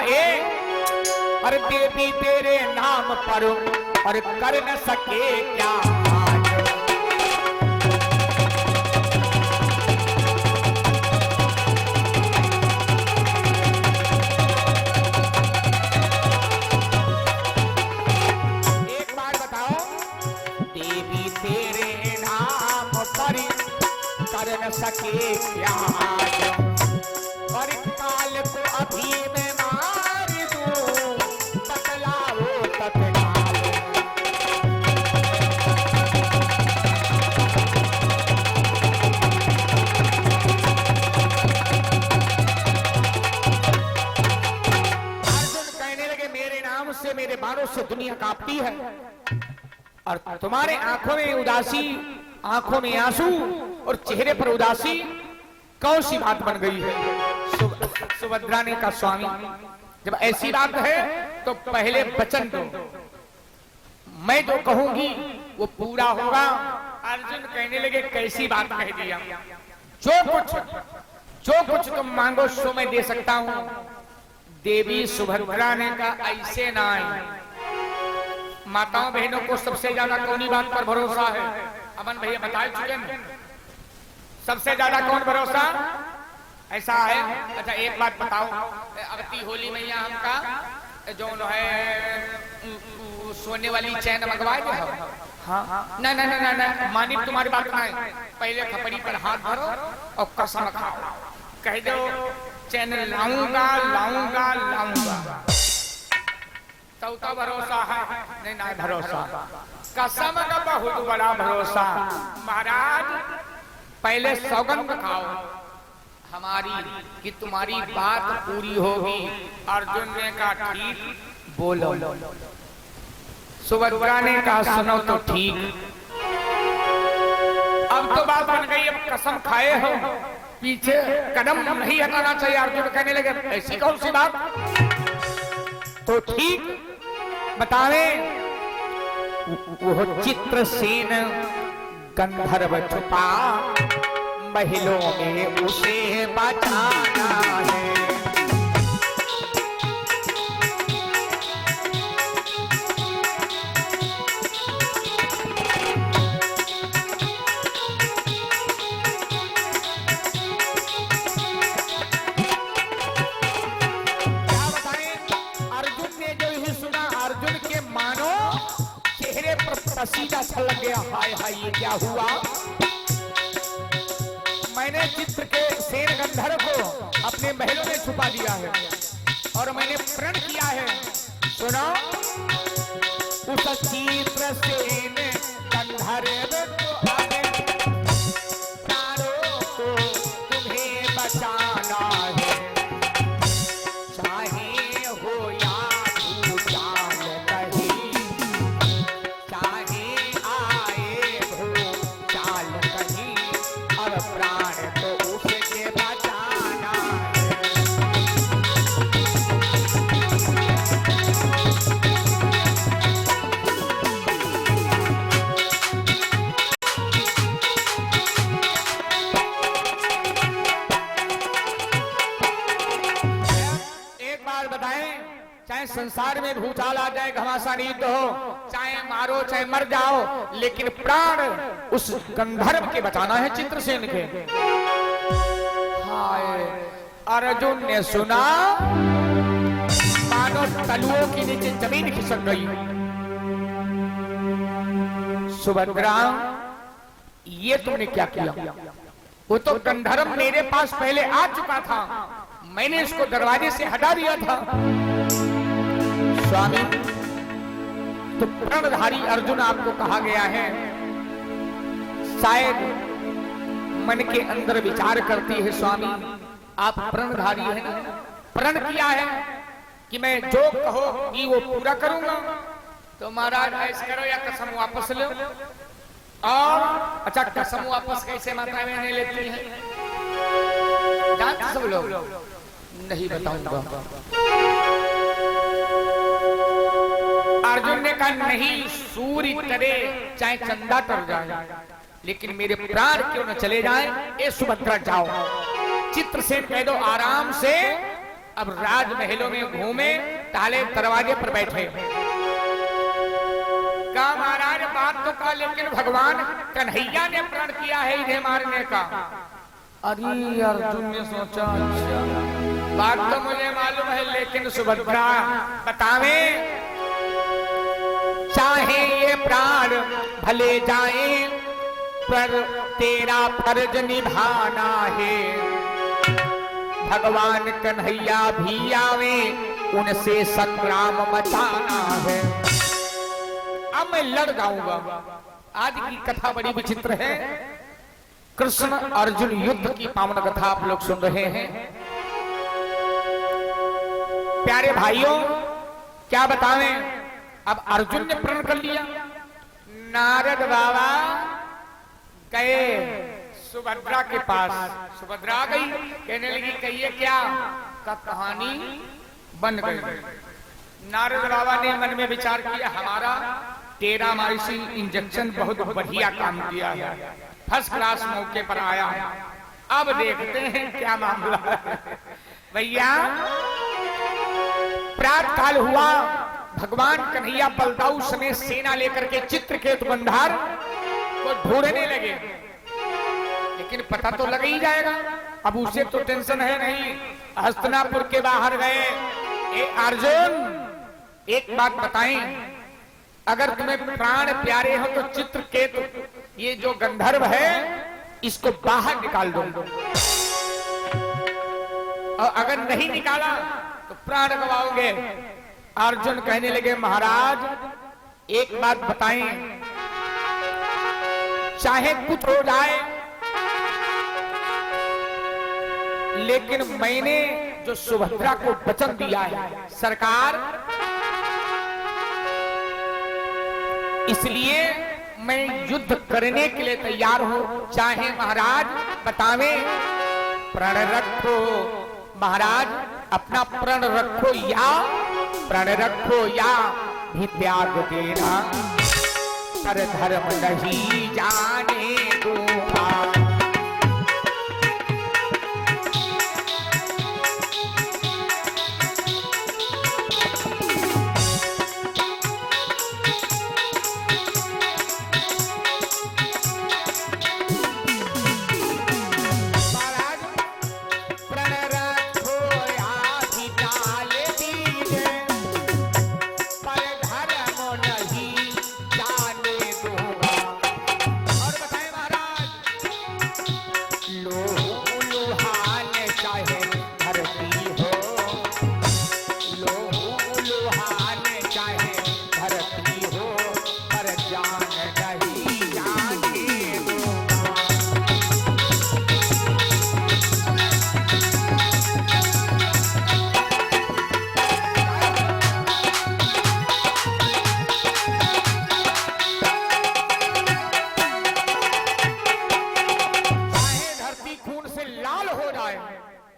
अरे देवी तेरे नाम पर और कर न सके क्या आज। एक बार बताओ, देवी तेरे नाम पर कर न सके क्या आज। और काल को अभी मैं मार दूं, बतलाओ तत्काल। अर्जुन कहने लगे, मेरे नाम से, मेरे बाणों से दुनिया कांपती है, और तुम्हारे आंखों में उदासी, आंखों में आंसू और चेहरे पर उदासी, कौन सी बात बन गई है। सुभद्रा ने कहा, स्वामी जब ऐसी बात है तो पहले वचन दो, मैं जो कहूंगी वो पूरा होगा। अर्जुन कहने लगे, कैसी बात कह दिया। जो कुछ तुम मांगो सो मैं दे सकता हूं। देवी सुभद्रा ने कहा, ऐसे ना आए। माताओं बहनों को सबसे ज्यादा कौन बात पर भरोसा है? अमन भैया बता चुके हैं, सबसे ज्यादा कौन भरोसा ऐसा है। अच्छा एक बात बताओ, अगती होली मैया हमका जो है सोने वाली चैन मंगवाए थे। हाँ ना ना ना ना, मानी तुम्हारी बात ना है। पहले खपड़ी पर हाथ धरो और कसम खाओ, कह दो चैन लाऊंगा लाऊंगा लाऊंगा, तो भरोसा है। नहीं ना भरोसा, कसम का बहुत बड़ा भरोसा। महाराज पहले सौगंध खाओ हमारी कि तुम्हारी बात पूरी होगी। अर्जुन ने कहा, ठीक बोलो। सुभद्रा ने कहा, सुनो तो ठीक। अब तो बात बन गई, अब कसम खाए हो, पीछे कदम नहीं हटाना चाहिए। अर्जुन कहने लगे, ऐसी कौन सी बात? तो ठीक बतावे। वो चित्रसेन गंधर्व छुपा, महिलों में उसे बचाना है। क्या बताएं, अर्जुन ने जो ही सुना, अर्जुन के मानो चेहरे पर पसीना छलक गया। हाय हाय, ये क्या हुआ। मैंने चित्र के सेन गंधर्व को अपने महलों में छुपा दिया है और मैंने प्रण किया है। सुनो, उस चित्र सेन गंधर्व को प्राणों को तुम्हें बचाना है। चाहे हो या भूचाल कहीं, चाहे आए भूचाल कहीं, और प्राण तो उसके बचाना है। एक बार बताएं, चाहे संसार में भूचाल आ जाए, घमासान युद्ध हो, चाहे मारो चाहे मर जाओ, लेकिन प्राण उस गंधर्व के बचाना है, चित्रसेन के। हाय, अर्जुन ने सुना, मानो तलुओं के नीचे जमीन खिसक गई। सुभद्रा, ये तुमने क्या किया? वो तो गंधर्व मेरे पास पहले आ चुका था, मैंने इसको दरवाजे से हटा दिया था। स्वामी, तो प्रणधारी अर्जुन आपको कहा गया है, शायद मन के अंदर विचार करती है स्वामी, आप प्रणधारी है ना, प्रण किया है कि मैं जो कहो कि वो पूरा करूंगा। तो महाराज ऐसा करो या कसम वापस लो। और अच्छा, कसम वापस कैसे मात्रा में नहीं लेती है जानते सब लोग? नहीं बताऊंगा। अर्जुन ने कहा नहीं, सूर्य तरे चाहे चंदा तर जाए, लेकिन मेरे प्राण क्यों न चले जाए। ए सुभद्रा जाओ, चित्रसेन कह दो आराम से अब राजमहलों में घूमे, ताले दरवाजे पर बैठे। कहा महाराज बात तो कहा, लेकिन भगवान कन्हैया ने प्रण किया है इन्हें मारने का। अरे अर्जुन ने सोचा अच्छा बात तो मुझे मालूम है, लेकिन सुभद्रा बतावे, चाहे ये प्राण भले जाए पर तेरा फर्ज निभाना है। भगवान कन्हैया भी आवे, उनसे संग्राम मचाना है। अब मैं लड़ जाऊंगा। आज की कथा बड़ी विचित्र है। कृष्ण अर्जुन युद्ध की पावन कथा आप लोग सुन रहे हैं। प्यारे भाइयों, क्या बतावें, अब अर्जुन ने प्रण कर लिया। नारद बाबा गए सुभद्रा के पास। सुभद्रा आ गई, कहने लगी कहिए क्या का कहानी बन गई। नारद बाबा ने मन में विचार किया, हमारा टेरामाइसिन इंजेक्शन बहुत बढ़िया काम किया है, फर्स्ट क्लास मौके पर आया है। अब देखते हैं क्या मामला है। भैया प्रातः काल हुआ, भगवान कन्हैया बलदाऊ समेत सेना लेकर के चित्रकेतु गंधर्व को ढूंढने लगे, लेकिन पता तो लग ही जाएगा। अब उसे तो टेंशन है नहीं। हस्तिनापुर के बाहर गए। ए अर्जुन, एक बात बताएं, अगर तुम्हें प्राण प्यारे हो तो चित्रकेतु ये जो गंधर्व है इसको बाहर निकाल दो, और अगर नहीं निकाला तो प्राण गवाओगे। अर्जुन कहने लगे महाराज एक बात बताएं, चाहे कुछ हो जाए, लेकिन मैंने जो सुभद्रा को वचन दिया है सरकार, इसलिए मैं युद्ध करने के लिए तैयार हूं। चाहे महाराज बतावे, प्रण रखो महाराज, अपना प्रण रखो या भी त्याग देना, पर धर्म नहीं जाने दूंगा।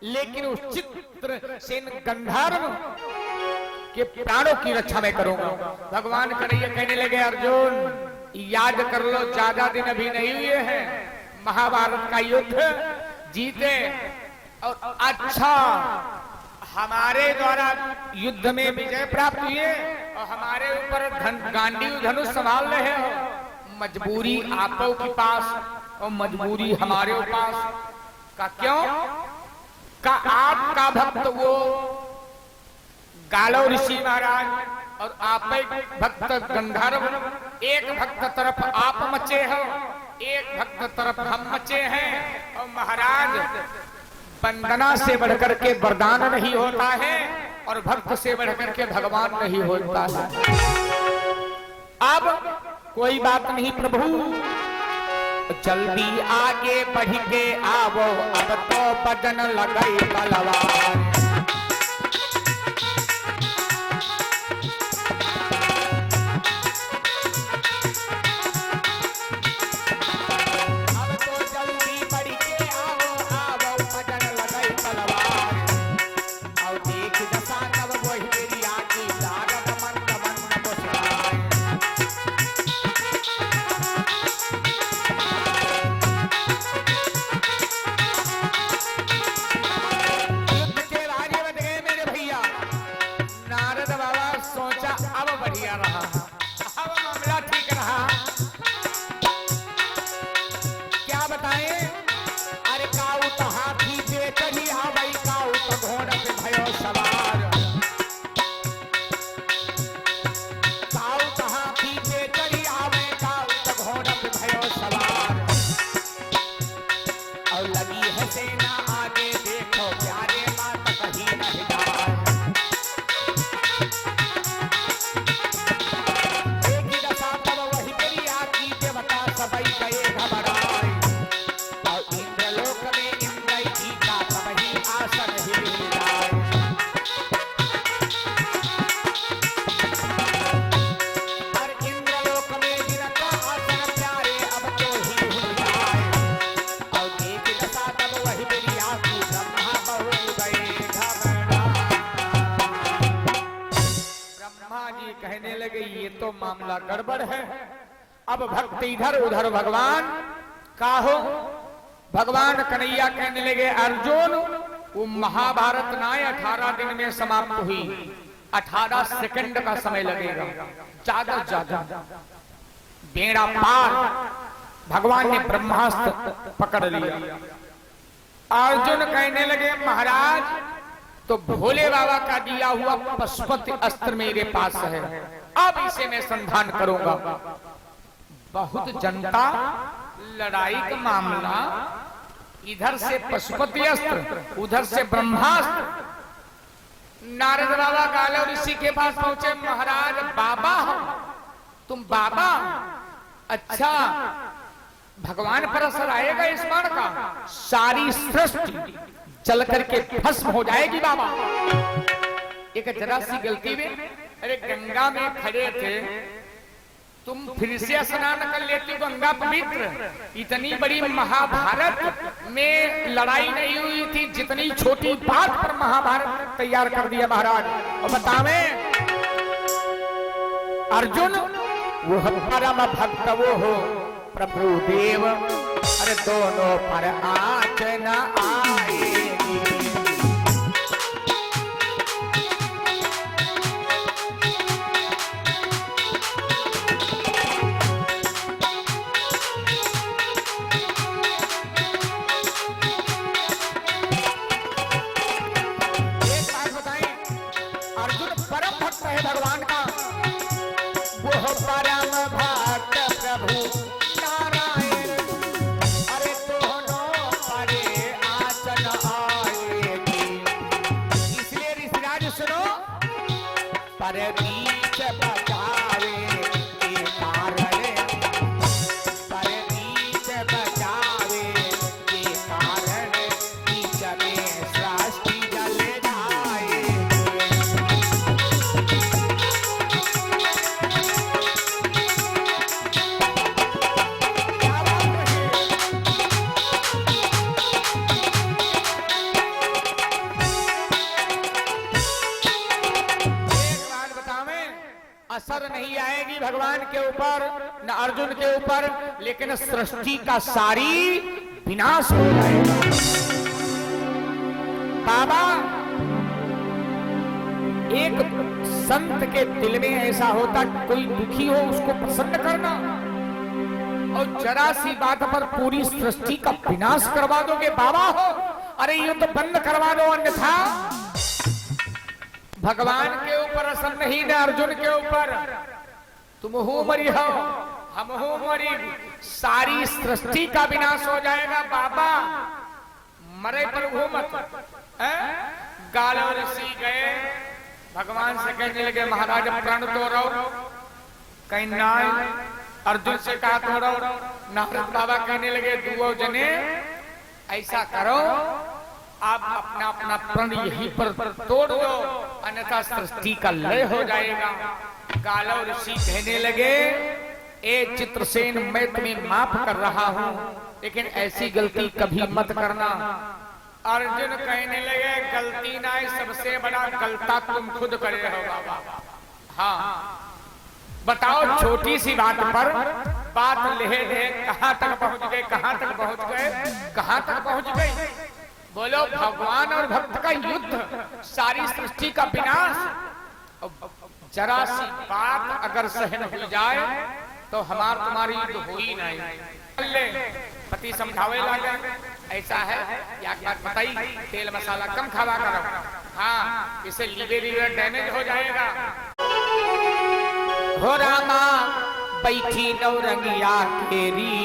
लेकिन उस चित्रसेन गंधर्व के प्राणों की रक्षा मैं करूंगा। भगवान कन्हैया कहने लगे अर्जुन याद कर लो, ज्यादा दिन अभी नहीं हुए हैं, महाभारत का युद्ध जीते और अच्छा हमारे द्वारा युद्ध में विजय प्राप्त हुए और हमारे ऊपर गांडीव धनुष संभाल रहे हो। मजबूरी आपो के पास और मजबूरी हमारे पास का क्यों का आपका भक्त वो गालो ऋषि महाराज और आप भक्त गंधर्व, एक भक्त तरफ आप मचे हो, एक भक्त तरफ हम मचे हैं। और महाराज वंदना से बढ़कर के वरदान नहीं होता है और भक्त से बढ़कर के भगवान नहीं होता है। अब कोई बात नहीं प्रभु, जल्दी आगे बढ़ के आवो, अब तो बदन लगाई तलवार। अब तो जल्दी बढ़ के आवो बदन लगाई तलवार। और देख दशा तब वही मेरी आकी लागत मंद मंद मुस्कान। मामला गड़बड़ है। अब भक्त इधर उधर भगवान का हो। भगवान कन्हैया कहने लगे अर्जुन वो महाभारत ना 18 दिन में समाप्त हुई, 18 सेकंड का समय लगेगा ज्यादा से ज्यादा। बेड़ा पार भगवान ने ब्रह्मास्त्र पकड़ लिया। अर्जुन कहने लगे महाराज तो भोले बाबा का दिया हुआ पशुपति अस्त्र मेरे पास है, अब इसे मैं संधान करूंगा। बहुत जनता लड़ाई का मामला, इधर से पशुपति अस्त्र उधर से ब्रह्मास्त्र। नारद बाबा गालव ऋषि के पास पहुंचे, महाराज बाबा हो तुम बाबा, अच्छा भगवान पर असर आएगा इस बाण का, सारी सृष्टि जल करके भस्म हो जाएगी बाबा। एक जरा सी गलती में, अरे गंगा में खड़े थे तुम, फिर से स्नान कर लेती गंगा पवित्र। इतनी बड़ी महाभारत में लड़ाई नहीं हुई थी जितनी छोटी बात पर महाभारत तैयार कर दिया महाराज। और बतावे अर्जुन वो परम भक्त वो हो प्रभु देव, अरे दोनों पर आँच न आएगी। एक बात बताएं, अर्जुन परम भक्त है भगवान का, वो परम भक्त प्रभु नारायण, अरे दोनों परे आचन आएगी। इसलिए ऋषिराज सुनो, पर बीच बचावे के कारण, पर बीच बचावे के कारण बीच में सृष्टि जल जाएगी। असर नहीं आएगी भगवान के ऊपर न अर्जुन के ऊपर, लेकिन सृष्टि का सारी विनाश हो जाएगा। बाबा एक संत के दिल में ऐसा होता, कोई दुखी हो उसको प्रसन्न करना, और जरा सी बात पर पूरी सृष्टि का विनाश करवा दोगे बाबा हो, अरे ये तो बंद करवा दो, अन्यथा भगवान के ऊपर असर नहीं न अर्जुन के ऊपर। तुम हो मरी हो हम हो मरी, सारी सृष्टि का विनाश हो जाएगा बाबा, मरे पर हो मत। गालव ऋषि गए भगवान से कहने लगे महाराज प्रण तो रहो, कहीं नाय अर्जुन से कहा तो रहो। नारद बाबा कहने लगे दुओ जने ऐसा करो, आप अपना अपना प्रण यहीं पर तोड़ दो, अन्यथा सृष्टि का लय हो जाएगा। गालव ऋषि कहने लगे ए चित्रसेन मैं तुम्हें माफ कर रहा हूं, लेकिन ऐसी गलती कभी मत करना। अर्जुन कहने लगे गलती ना, सबसे बड़ा गलता तुम खुद करे हो बाबा। हाँ बताओ, छोटी सी बात पर बात लेहे दे कहां तक पहुंच गए, कहां तक पहुंच गए, कहां तक पहुंच गई। बोलो भगवान और भक्त का युद्ध, सारी सृष्टि का विनाश। जरा सी बात अगर सहन हो जाए तो हमार तुम्हारी युद्ध हो ही नहीं। ले पति समझावे लगे ऐसा है या क्या बताई, तेल मसाला कम खावा करो, हाँ इसे लीवर डैमेज हो जाएगा। हो रामा बैठी नौरंगिया केरी,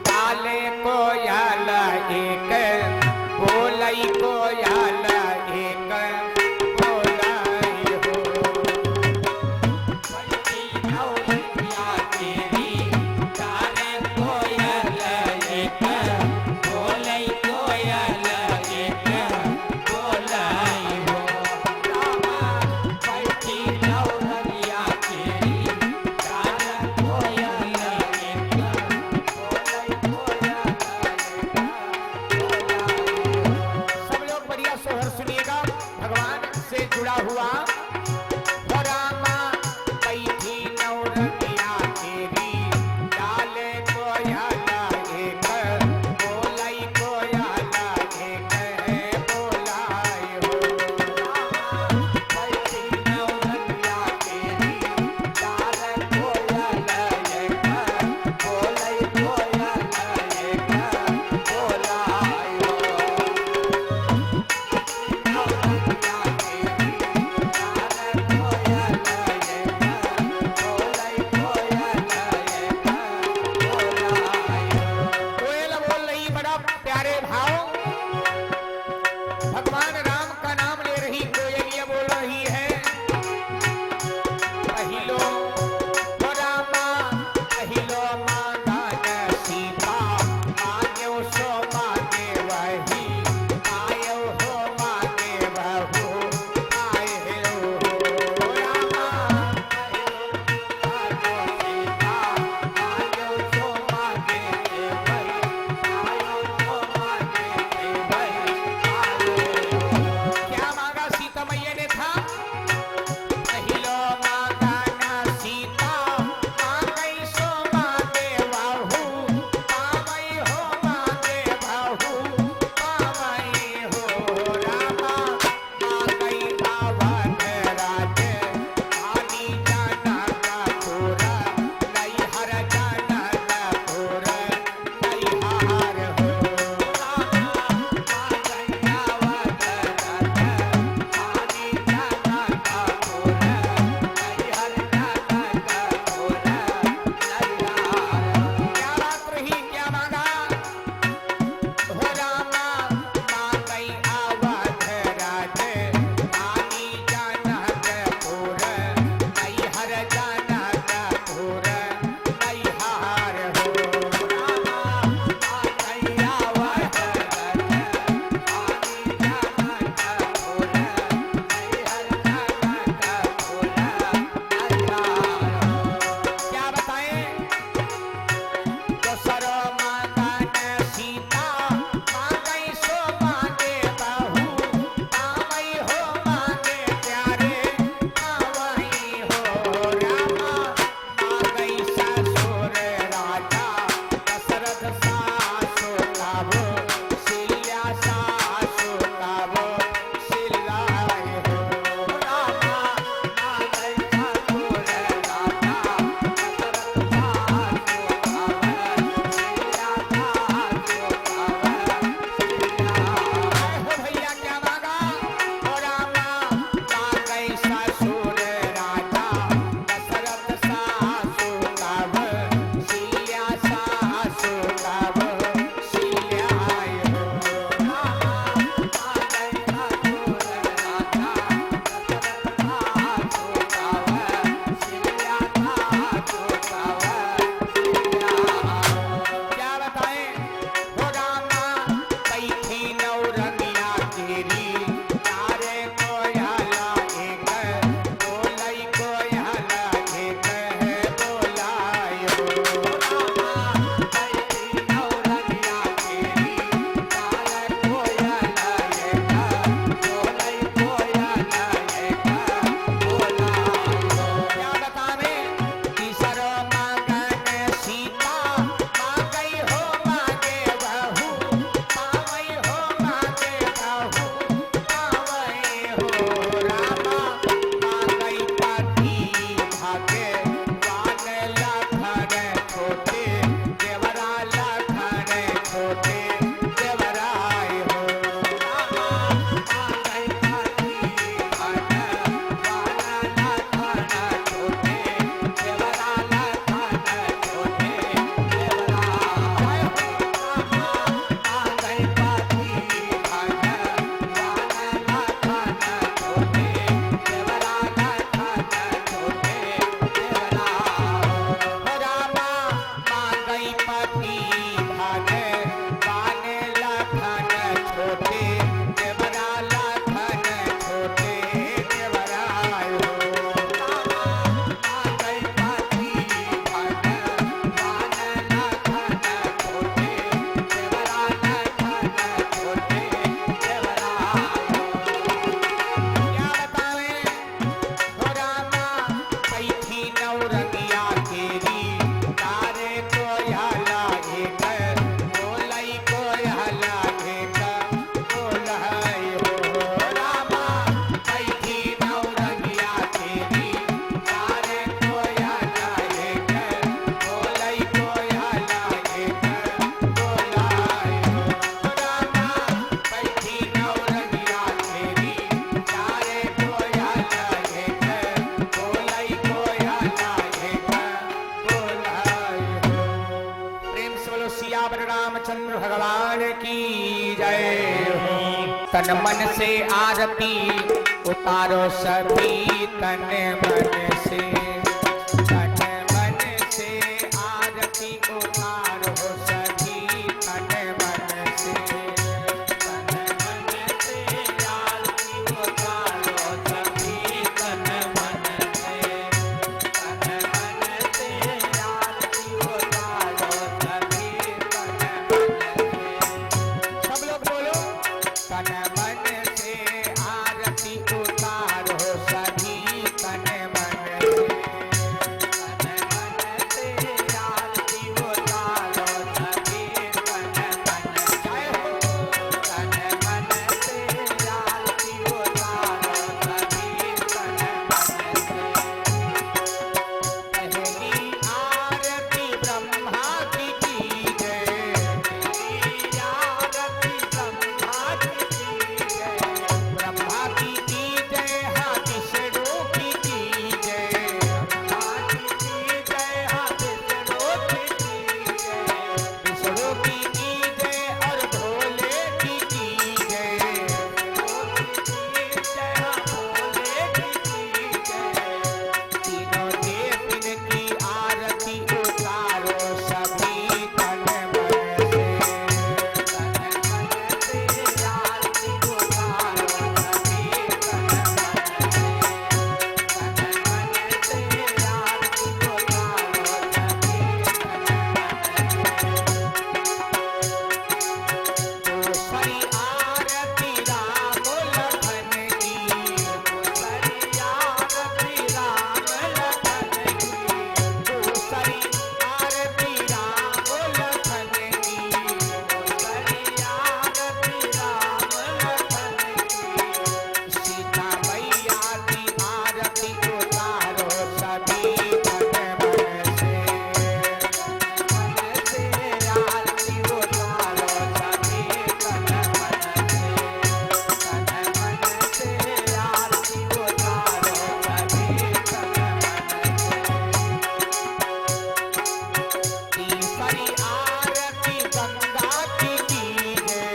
काले कोयल एक बोलई कोयल एक बोलई हो, बैठी नौरंगिया केरी, काले कोयल एक बोलई कोयल एक बोलई हो। रामा बैठी नौरंगिया केरी, काले कोयल एक बोलई कोयल। सब लोग बढ़िया सो सियावर रामचंद्र भगवान की जय हो। तन मन से आरती उतारो सभी तन मन से, तन मन से आरती उतारो सभी तन मन से, तन मन से आरती उतारो सभी तन मन से, तन मन से आरती उतारो सभी तन मन से। सब लोग बोलो, तन मन से आरती उतारो सभी तन मन से, तन मन से आरती उतारो सभी तन मन से। जय हो। तन मन से आरती उतारो सभी तन मन से। पहली आरती ब्रह्मा की जय, पहली आरती ब्रह्मा की जय, ब्रह्मा की जय, हाँ विष्णु की जय, ब्रह्मा की जय, हाँ विष्णु की जय, विष्णु की जय और भोले की जय, विष्णु की जय, हाँ भोले की जय। तीनों देव की आरती उतारो सभी तन मन से, तन मन से आरती उतारो सभी तन मन से, तन मन से आरती उतारो सभी तन मन से। दूसरी आरती राम लखन की, दूसरी आरती राम लखन की, दूसरी आरती राम लखन की, दूसरी आरती राम लखन की। सीता मैया की आरती उतारो सभी तन मन से, तन मन से आरती उतारो सभी तन मन से, तन मन से आरती उतारो सभी तन मन से। तीसरी आरती गंगा की जय,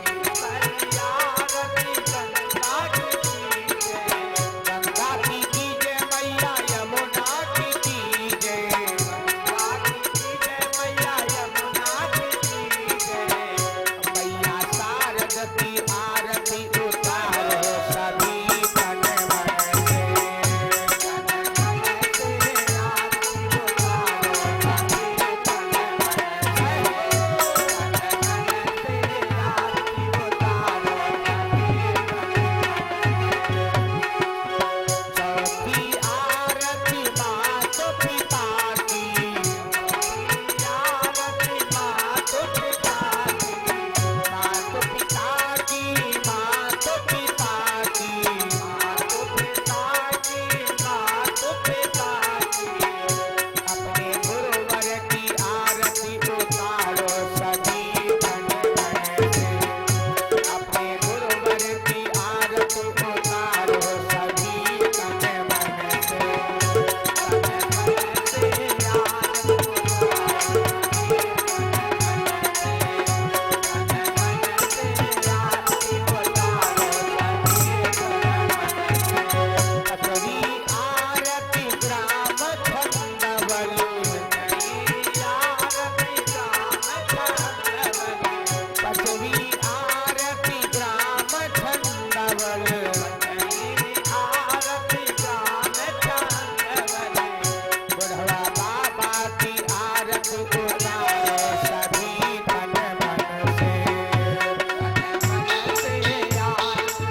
तीसरी आरती गंगा की जय, गंगा की जय, मैया यमुना की जय, गंगा की जय, मैया यमुना की जय। मैया शारद की आरती उतारो सभी तन मन से, तन मन से आरती उतारो सभी तन मन से, तन मन से आरती उतारो सभी तन मन से। चौथी आरती मात पिता की, चौथी आरती मात पिता की, मात पिता की, मात पिता की, मात पिता की, मात पिता की। अपने गुरुवर की आरती उतारो सभी तन मन से, अपने गुरुवर की आरती उतारो सभी तन मन से, तन मन से आरती उतारो सभी तन मन से, तन मन से आरती उतारो सभी तन मन से। पचवी आरती ग्राम छंदवल, पचवी आरती ग्राम छंदवल, पचवी आरती ग्राम छंदवल, पचवी आरती ग्राम छंदवल। बुढ़वा बाबा की आरती उतारो सभी तन मन से, तन मन से आरती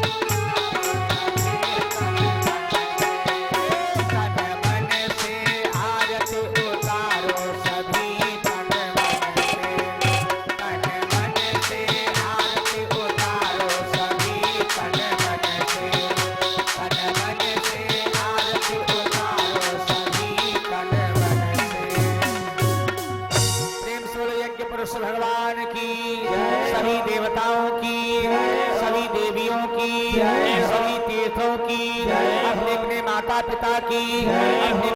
तन मन से आरती उतारो सभी तन मन से, तन मन से आरती उतारो सभी तन मन से, तन मन से आरती उतारो सभी तन मन से। प्रेम से बोलो यज्ञ पुरुष भगवान की, सभी देवताओं की, सभी देवियों की, सभी तीर्थों की, अपने अपने माता पिता की, अपने